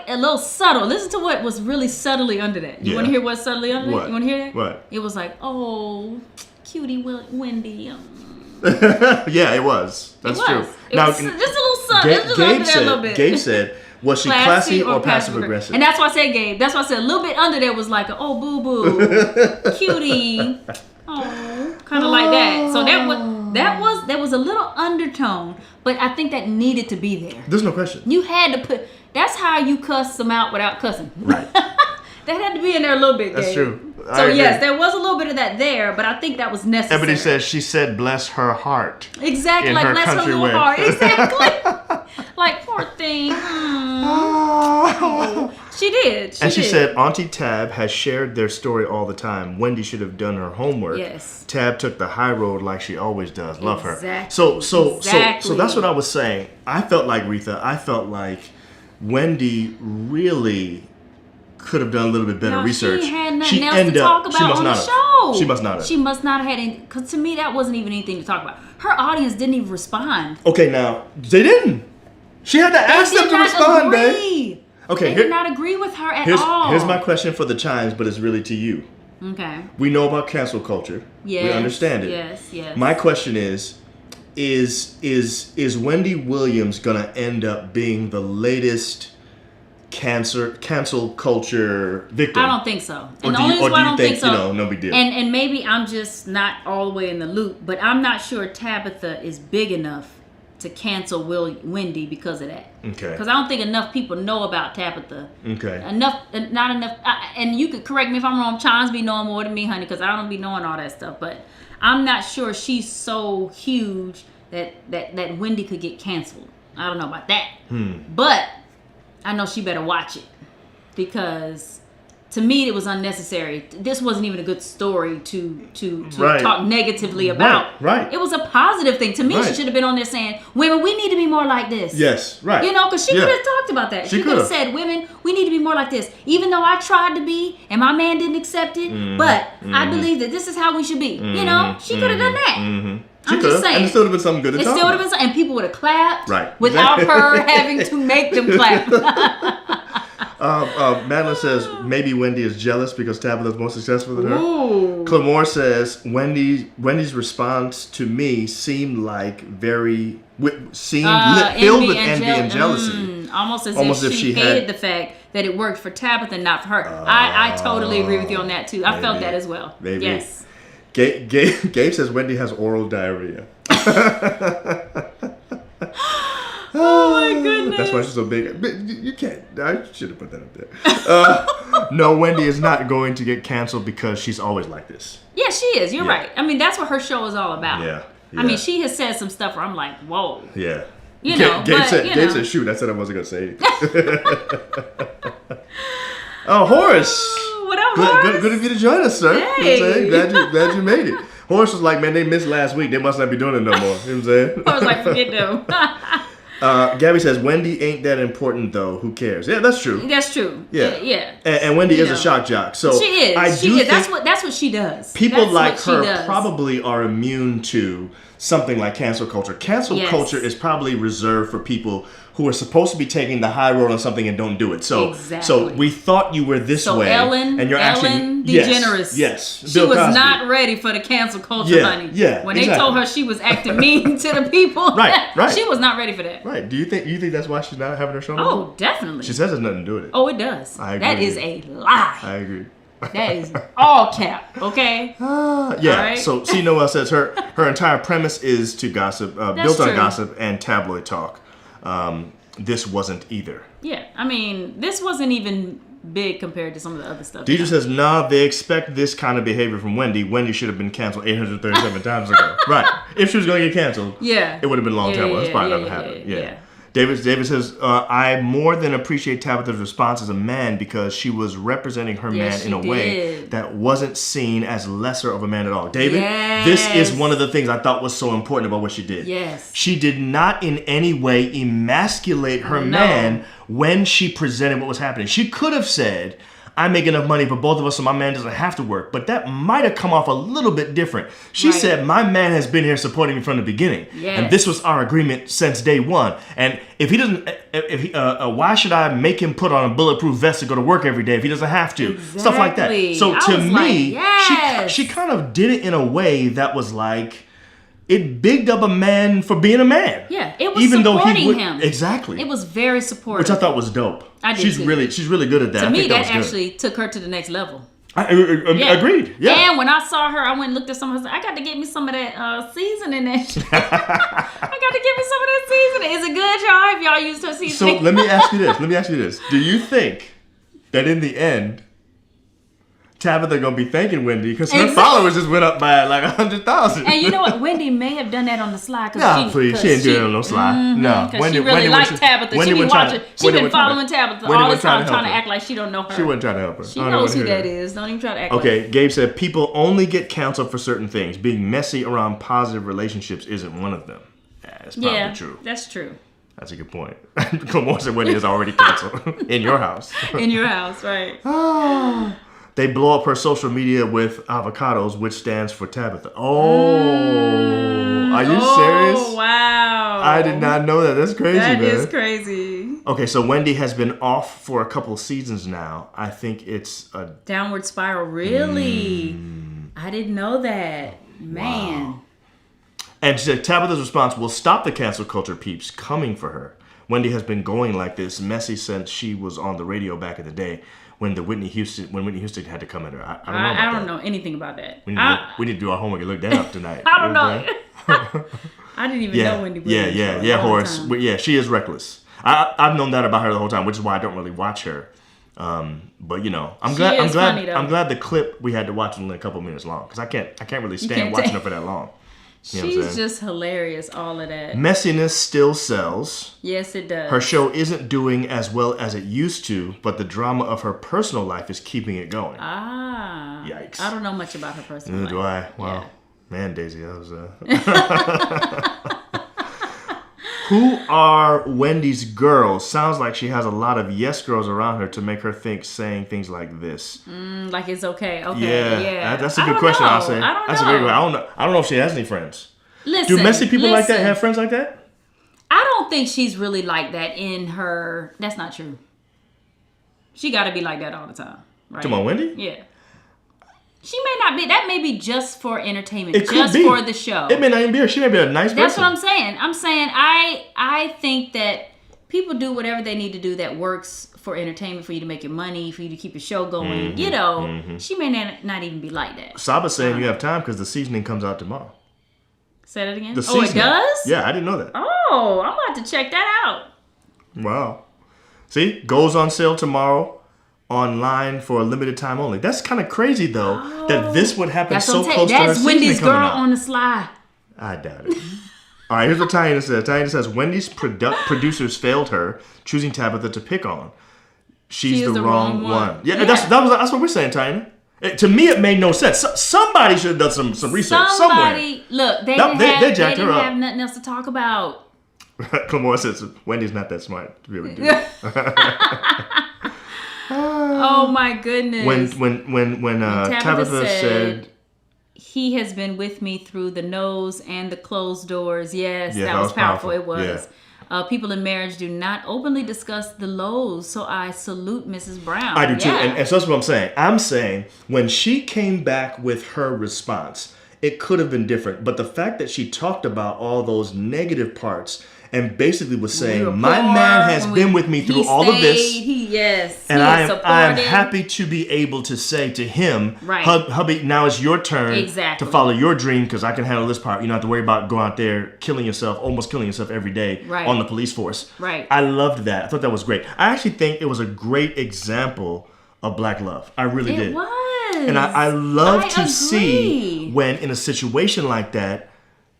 A little subtle. Listen to what was really subtly under that. You want to hear what's subtly under that? You want to hear that? What? It was like, oh, cutie Wendy. Yeah, it was. That's true. Now, just a little subtle. Just under there a little bit. Gabe said, was she classy or passive aggressive? And that's why I said Gabe. That's why I said a little bit under there was like, oh, boo boo, cutie. Oh, kind of like that. So there was a little undertone, but I think that needed to be there. There's no question. You had to put. That's how you cuss them out without cussing. Right. That had to be in there a little bit. That's Gabe. true. So yes, there was a little bit of that there, but I think that was necessary. Ebony says she said, "Bless her heart." Exactly, like bless her little heart. Exactly. Like poor thing. She did. She said, Auntie Tab has shared their story all the time. Wendy should have done her homework. Yes. Tab took the high road like she always does. Love her. Exactly. So that's what I was saying. I felt like Wendy really could have done a little bit better research. She had nothing else to talk about on the show. She must not have. She must not have had any, because to me that wasn't even anything to talk about. Her audience didn't even respond. Okay, now they didn't. She had to ask them to respond, babe. Okay, they did not agree with her at all. Here's my question for the chimes, but it's really to you. Okay. We know about cancel culture. Yes. We understand it. Yes. My question is Wendy Williams gonna end up being the latest cancel culture victim? I don't think so. And the only reason why I don't think so, no big deal. And maybe I'm just not all the way in the loop, but I'm not sure Tabitha is big enough to cancel Wendy because of that. Okay. Because I don't think enough people know about Tabitha. Okay. Not enough. And you could correct me if I'm wrong. Chines be knowing more than me, honey, because I don't be knowing all that stuff. But I'm not sure she's so huge that Wendy could get canceled. I don't know about that. But I know she better watch it, because to me it was unnecessary. This wasn't even a good story to talk negatively about. Right. It was a positive thing. To me, she should have been on there saying, women, we need to be more like this. Yes, right. You know, because she could have talked about that. She could have said, women, we need to be more like this. Even though I tried to be and my man didn't accept it, but I believe that this is how we should be. You know, she could have done that. I'm just saying. And it still would have been something good to talk about. It still would have been something. And people would have clapped. Right. Without her having to make them clap. Madeline says maybe Wendy is jealous because Tabitha's more successful than her. Ooh. Clamore says Wendy's response to me seemed like filled with envy and jealousy. Almost as if she hated the fact that it worked for Tabitha, not for her. I totally agree with you on that too. I felt that as well. Maybe. Yes. Gabe says Wendy has oral diarrhea. Oh my goodness. That's why she's so big. You can't. I should have put that up there. No, Wendy is not going to get canceled because she's always like this. Yeah, she is. You're right. I mean, that's what her show is all about. Yeah. I mean, she has said some stuff where I'm like, whoa. Yeah. You know, Gabe said, shoot, I said I wasn't going to say anything. Oh, Horace. What up, Horace? Good of you to join us, sir. Hey. You know what I'm saying? Glad you made it. Horace was like, man, they missed last week. They must not be doing it no more. You know what I'm saying? I was like, forget them. Gabby says, Wendy ain't that important, though. Who cares? Yeah, that's true. That's true. Yeah. And Wendy is a shock jock. So she is. She is. That's what she does. People like her probably are immune to something like cancel culture. Cancel culture is probably reserved for people who are supposed to be taking the high road on something and don't do it. So we thought you were this way. And you're Ellen DeGeneres. Yes. She was not ready for the cancel culture, honey. Yeah. When they told her she was acting mean to the people, right. She was not ready for that. Right. Do you think that's why she's not having her show? Oh, definitely. She says there's nothing to do with it. Oh, it does. I agree. That is a lie. I agree. That is all cap, okay? Right. So C. Noel says her entire premise is to gossip, built on gossip and tabloid talk. This wasn't either. Yeah, I mean, this wasn't even big compared to some of the other stuff. Deidre says, nah, they expect this kind of behavior from Wendy. Wendy should have been canceled 837 times ago. Right. If she was going to get canceled, it would have been a long time ago. That's probably not going to happen. Yeah. David says, I more than appreciate Tabitha's response as a man because she was representing her man in a way that wasn't seen as lesser of a man at all. David, this is one of the things I thought was so important about what she did. Yes. She did not in any way emasculate her man when she presented what was happening. She could have said, I make enough money for both of us so my man doesn't have to work. But that might have come off a little bit different. She said, my man has been here supporting me from the beginning. Yes. And this was our agreement since day one. And if he doesn't, why should I make him put on a bulletproof vest to go to work every day if he doesn't have to? Exactly. Stuff like that. So to me, like, yes. she kind of did it in a way that was like, it bigged up a man for being a man. Yeah, it was supporting him. Exactly. It was very supportive. Which I thought was dope. I did she's too. really good at that. To I me, think that was good. actually took her to the next level. Agreed. Yeah. And when I saw her, I went and looked at some of her. I got to get me some of that seasoning. I got to get me some of that seasoning. Is it good, y'all? If y'all used her seasoning? So let me ask you this. Do you think that in the end, Tabitha gonna be thanking Wendy because her followers just went up by like 100,000. And you know what? Wendy may have done that on the slide. Nah, please, she didn't do it on no slide. No, Wendy, she really liked Tabitha. She been watching. She been following Tabitha all the time, trying to act like she don't know her. She wasn't trying to help her. She knows who that is. Don't even try to act. Okay, Gabe said people only get canceled for certain things. Being messy around positive relationships isn't one of them. That's probably true. That's true. That's a good point. Clamore said Wendy is already canceled in your house. In your house, right? They blow up her social media with avocados, which stands for Tabitha. Oh, are you serious? Oh, wow. I did not know that. That's crazy, man. That is crazy. Okay, so Wendy has been off for a couple seasons now. I think it's a... Downward spiral, really? I didn't know that. Man. Wow. And she said Tabitha's response will stop the cancel culture peeps coming for her. Wendy has been going like this messy since she was on the radio back in the day. When Whitney Houston had to come at her. I don't know anything about that. We need to do our homework and look that up tonight. I don't know. I didn't even know Wendy Williams. Yeah, Horace. Yeah, she is reckless. I've known that about her the whole time, which is why I don't really watch her. But you know, I'm glad the clip we had to watch was only a couple minutes long because I can't really stand watching her for that long. You know She's just hilarious, all of that. Messiness still sells. Yes, it does. Her show isn't doing as well as it used to, but the drama of her personal life is keeping it going. Ah. Yikes. I don't know much about her personal life. Neither do I. Wow. Yeah. Man, Daisy, that was... Who are Wendy's girls? Sounds like she has a lot of yes girls around her to make her think saying things like this. Like it's okay. Okay. Yeah. That's a good question, I'll say. That's a very good one. I don't know if she has any friends. Do messy people like that have friends like that? I don't think she's really like that in her... That's not true. She got to be like that all the time. Right? Come on, Wendy? Yeah. She may not be. That may be just for entertainment. It just could be. For the show. It may not even be her. She may be a nice person. That's what I'm saying. I'm saying I think that people do whatever they need to do that works for entertainment, for you to make your money, for you to keep your show going. You know, she may not even be like that. Saba's saying you have time because the seasoning comes out tomorrow. Say that again? The seasoning. It does? Yeah, I didn't know that. Oh, I'm about to check that out. Wow. See? Goes on sale tomorrow. Online for a limited time only. That's kind of crazy though that this would happen so close to her That's seasoning Wendy's coming girl out. on the slide. I doubt it. All right, here's what Tiana says. Tiana says Wendy's producers failed her, choosing Tabitha to pick on. She's the wrong one. Yeah. That's what we're saying, Tiana. To me, it made no sense. Somebody should have done some research somewhere. Look, they didn't have nothing else to talk about. Clamore says Wendy's not that smart to be able to do that. Oh my goodness! When Tabitha said he has been with me through the nose and the closed doors. Yes, that was powerful. It was. Yeah. People in marriage do not openly discuss the lows, so I salute Mrs. Brown. I do too, and so that's what I'm saying. I'm saying when she came back with her response, it could have been different. But the fact that she talked about all those negative parts and basically was saying, my man has been with me through all of this. And I am happy to be able to say to him, hubby, now it's your turn to follow your dream because I can handle this part. You don't have to worry about going out there almost killing yourself every day on the police force. Right. I loved that. I thought that was great. I actually think it was a great example of black love. I really did. It was. And I love to see when in a situation like that,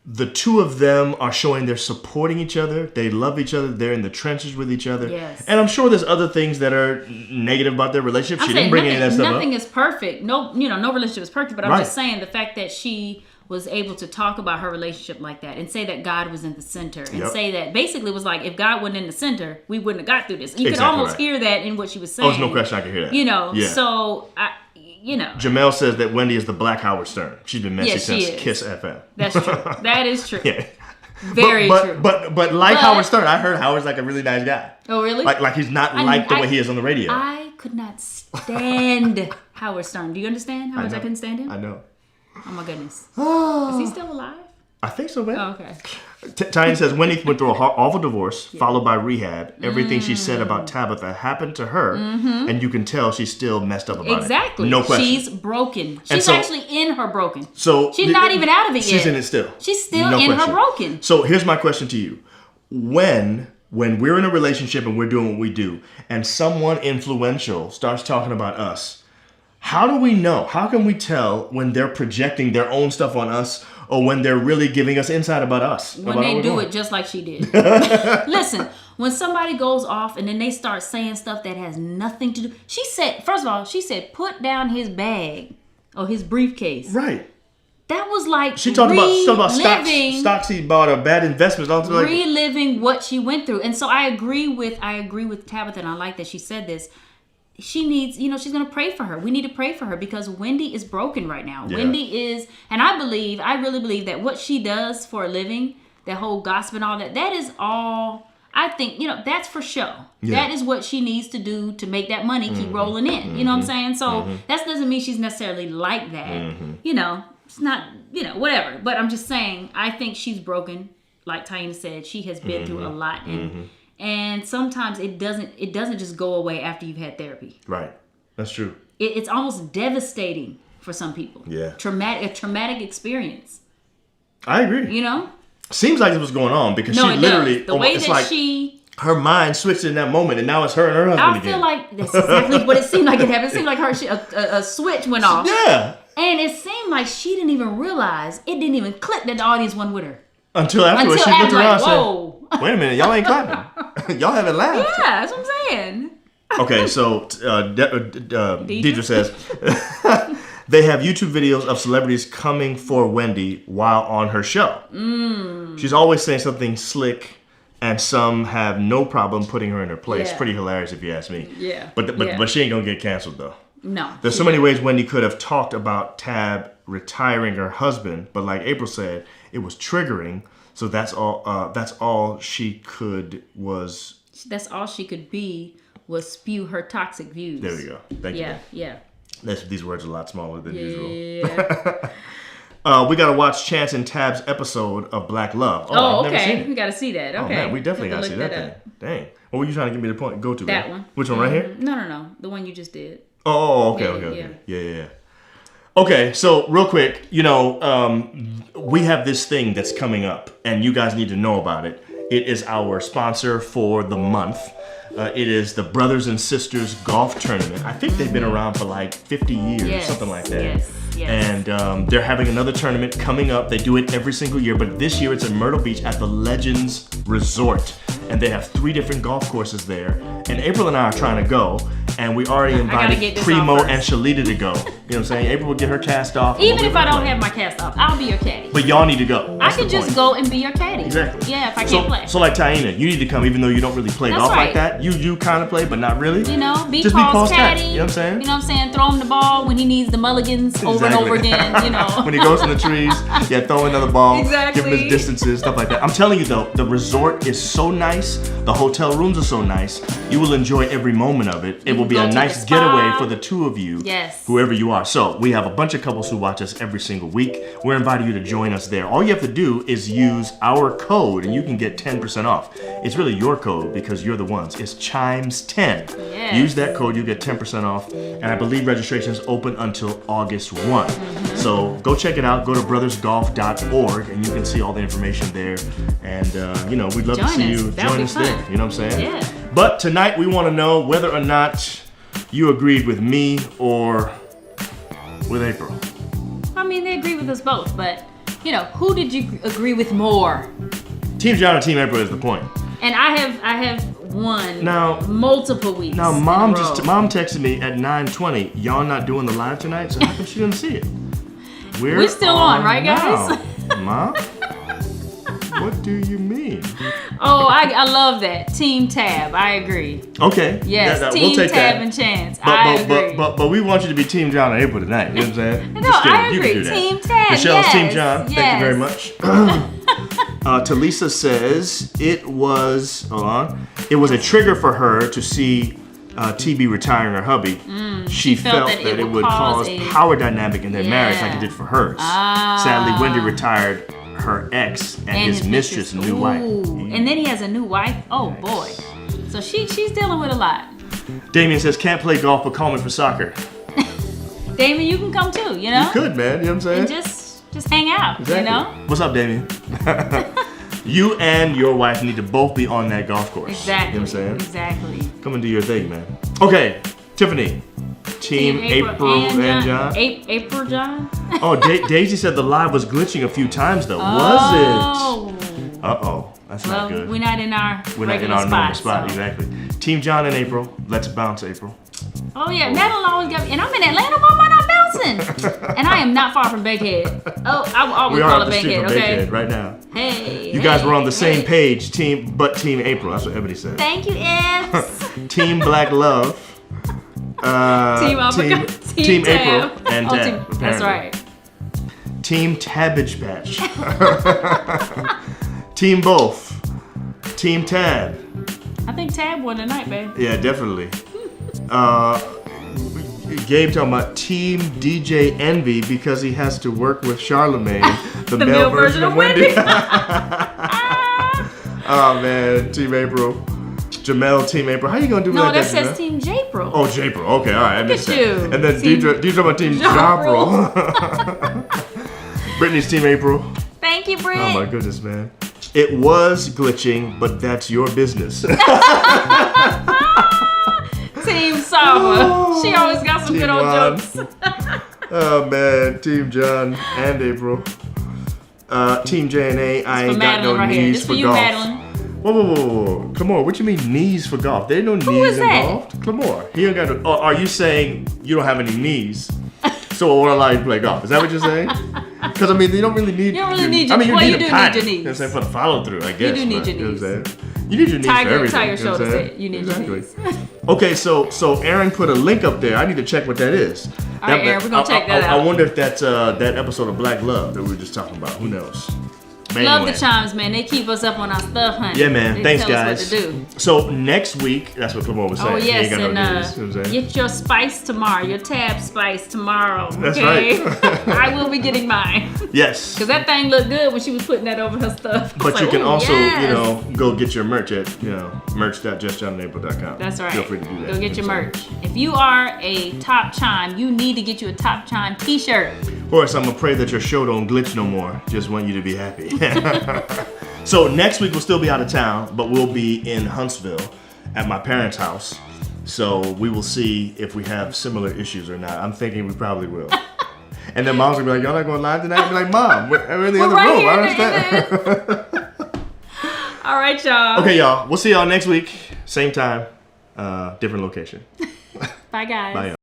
the two of them are showing they're supporting each other. They love each other. They're in the trenches with each other. Yes. And I'm sure there's other things that are negative about their relationship. She didn't bring any of that stuff up. Nothing is perfect. No relationship is perfect. But I'm just saying the fact that she was able to talk about her relationship like that and say that God was in the center and Yep. say that basically it was like, if God wasn't in the center, we wouldn't have got through this. You could Exactly almost right. hear that in what she was saying. Oh, there's no question I can hear that. You know, Yeah. so Jamel says that Wendy is the Black Howard Stern. She's been messy Yes, she since is. Kiss FM. That's true. That is true. Yeah. Very true. But like Howard Stern, I heard Howard's like a really nice guy. Oh, really? Like he's not like the way he is on the radio. I could not stand Howard Stern. Do you understand how much I couldn't stand him? I know. Oh my goodness. Is he still alive? I think so, man. Oh, okay. Tiny says Wendy went through an awful divorce, followed by rehab. Everything she said about Tabitha happened to her, and you can tell she's still messed up about Exactly. it. No question. She's broken. She's so- actually in her broken. So She's not even out of it yet. She's in it still. She's still No in her question. broken. So here's my question to you: When we're in a relationship and we're doing what we do, and someone influential starts talking about us, how do we know? How can we tell when they're projecting their own stuff on us, or when they're really giving us insight about us? When they do it just like she did. Listen, when somebody goes off and then they start saying stuff that has nothing to do. She said, first of all, put down his bag or his briefcase. Right. That was like She talked about reliving- stocks he bought or bad investments. Like, reliving what she went through. And so I agree with Tabitha, and I like that she said this. She needs, she's going to pray for her. We need to pray for her because Wendy is broken right now. Yeah. Wendy is, and I really believe that what she does for a living, that whole gospel and all that, that is all, I think, that's for show. Yeah. That is what she needs to do to make that money keep rolling in. You know what I'm saying? So that doesn't mean she's necessarily like that. It's not, whatever. But I'm just saying, I think she's broken. Like Taina said, she has been through a lot. And sometimes it doesn't just go away after you've had therapy. Right. That's true. It's almost devastating for some people. Yeah. A traumatic experience. I agree. Seems like it was going on because No, she it literally, does. The way it's that like she... her mind switched in that moment, and now it's her and her husband I again. feel like that's exactly what it seemed like it happened. It seemed like a switch went off. Yeah. And it seemed like she didn't even realize, it didn't even click that the audience wasn't with her. Until afterwards, she looked after, around like, and said, whoa. wait a minute, y'all ain't clapping. Y'all haven't laughed. Yeah, that's what I'm saying. Okay, so Deidre says, they have YouTube videos of celebrities coming for Wendy while on her show. She's always saying something slick, and some have no problem putting her in her place. Yeah. Pretty hilarious if you ask me. Yeah. But she ain't gonna get canceled though. No. There's so many ways Wendy could have talked about Tab retiring her husband, but like April said, it was triggering. So that's all she could was. That's all she could be was spew her toxic views. There we go. Thank you. Yeah. These words are a lot smaller than usual. Yeah. We gotta watch Chance and Tab's episode of Black Love. Oh, I've never seen okay. it. We got to see that. Okay. Oh man, we definitely Have gotta to see look that thing. Dang. What were you trying to give me the point? Go to That right? one. Which one right here? No. The one you just did. Oh, okay, Yeah, okay. Yeah. Okay, so real quick, we have this thing that's coming up, and you guys need to know about it. It is our sponsor for the month. It is the Brothers and Sisters Golf Tournament. I think they've been around for like 50 years, something like that. Yes. And they're having another tournament coming up. They do it every single year, but this year it's in Myrtle Beach at the Legends Resort. And they have 3 different golf courses there. And April and I are trying to go. And we already invited Primo and Shalita to go. You know what I'm saying? April will get her cast off. Even if I don't have my cast off, I'll be your caddy. But y'all need to go. I can just go and be your caddy. Exactly. Yeah, if I can't play. So like Taina, you need to come even though you don't really play golf like that. You kind of play, but not really. Be just Paul's caddy. caddy. You know what I'm saying? You know what I'm saying? Throw him the ball when he needs the mulligans over and over again. When he goes in the trees, throw another ball. Exactly. Give him his distances, stuff like that. I'm telling you though, the resort is so nice. The hotel rooms are so nice. You will enjoy every moment of it. It will be a nice getaway for the two of you. Yes. Whoever you are. So we have a bunch of couples who watch us every single week. We're inviting you to join us there. All you have to do is use our code and you can get 10% off. It's really your code because you're the ones. It's Chimes10. Yes. Use that code, you get 10% off. And I believe registration is open until August 1. So go check it out. Go to brothersgolf.org and you can see all the information there. And, we'd love to see you join us there. You know what I'm saying? Yeah. But tonight we want to know whether or not you agreed with me or with April. I mean, they agree with us both, but, who did you agree with more? Team John and Team April is the point. And I have won Now, multiple weeks. Now, mom in a row. texted me at 9:20. Y'all not doing the live tonight, so how come she didn't see it? We're still on, right, guys? Now. Mom? What do you mean? Oh, I love that. Team Tab. I agree. Okay. Yes, Team we'll take Tab that. and Chance. I agree. But we want you to be Team John and April tonight. You know what I'm saying? No, Just kidding. I You agree. can do that. Team Tab. Michelle's yes. Team John. Yes. Thank you very much. Talisa says it was, hold on, it was a trigger for her to see TB retiring her hubby. She felt that it would cause power dynamic in their marriage like it did for hers. Sadly, Wendy retired her ex and his mistress and new wife. And then he has a new wife. Oh boy. So she's dealing with a lot. Damien says can't play golf but call me for soccer. Damien, you can come too, you know? You could, man. You know what I'm saying? And just hang out, Exactly. you know? What's up, Damien? You and your wife need to both be on that golf course. Exactly. You know what I'm saying? Exactly. Come and do your thing, man. Okay, Tiffany. Team April and John. April John? Oh, Daisy said the live was glitching a few times though. Oh. Was it? Uh-oh. That's Well, not good. we're not in our normal spot. so. Exactly. Team John and April. Let's bounce, April. Oh yeah, Madeline always got me. And I'm in Atlanta, why am I not bouncing? And I am not far from Bankhead. Oh, I will always We are call up it the street Bankhead, from okay? Bankhead right now. Hey. You guys were on the same page, Team April. That's what everybody said. Thank you, Eds. Team Black Love. Team Tab. April and Oh, Tab. that's apparently. right. Team Tabbage Patch. Team Both. Team Tab. I think Tab won tonight, babe. Yeah, definitely. Gabe talking about Team DJ Envy because he has to work with Charlemagne, the male version of Wendy. Oh man, Team April. Jamel, Team April. How you gonna do No, like that that? says Team Japril. Oh, Japril. Okay, all right. I missed at that. you. And then Team Deidre talking about Team Japril. Brittany's Team April. Thank you, Britt. Oh my goodness, man. It was glitching, but that's your business. Team Saba. She always got some Team good old Juan. jokes. Oh man, Team John and April. Team J and A. I ain't got no Madeline right here. knees This for for you, golf. Madeline. Whoa. Clamore, what you mean knees for golf? There ain't no knees is that? involved. Clamore, he ain't got no. Or are you saying you don't have any knees? So I won't allow you to play golf. Is that what you're saying? Because I mean, you don't really need. You don't really need your- I mean, you well, need you them do kind need of. your You know what I'm knees. saying? For the follow through, I guess. do need but, your you know what I'm knees. saying? You need your knees for everything. Tie your you know what I'm shoulders. saying? You need your knees. Okay, so Aaron put a link up there. I need to check what that is. All right, Aaron, we're gonna check that out. I wonder if that's that episode of Black Love that we were just talking about. Who knows? But Love anyway. the chimes, man. They keep us up on our stuff, honey. Yeah, man. They Thanks, tell guys. us what to do. So next week, that's what Clamore was saying. Oh He yes, ain't got no and knees, you know what I'm saying? get your spice tomorrow. Your tab spice tomorrow. That's okay? right. I will be getting mine Yes. because that thing looked good when she was putting that over her stuff. I was But you like, can "Ooh, also, yes." go get your merch at, merch.justjohnandapril.com. That's right. Feel free to do that. Go get your So- merch. If you are a top chime, you need to get you a top chime T-shirt. Horace, I'm gonna pray that your show don't glitch no more. Just want you to be happy. So next week we'll still be out of town, but we'll be in Huntsville at my parents' house. So we will see if we have similar issues or not. I'm thinking we probably will. And then mom's gonna be like, "Y'all not going live tonight?" I'll be like, "Mom, we're in the other right room. I here understand." All right, y'all. Okay, y'all. We'll see y'all next week, same time, different location. Bye, guys. Bye, y'all.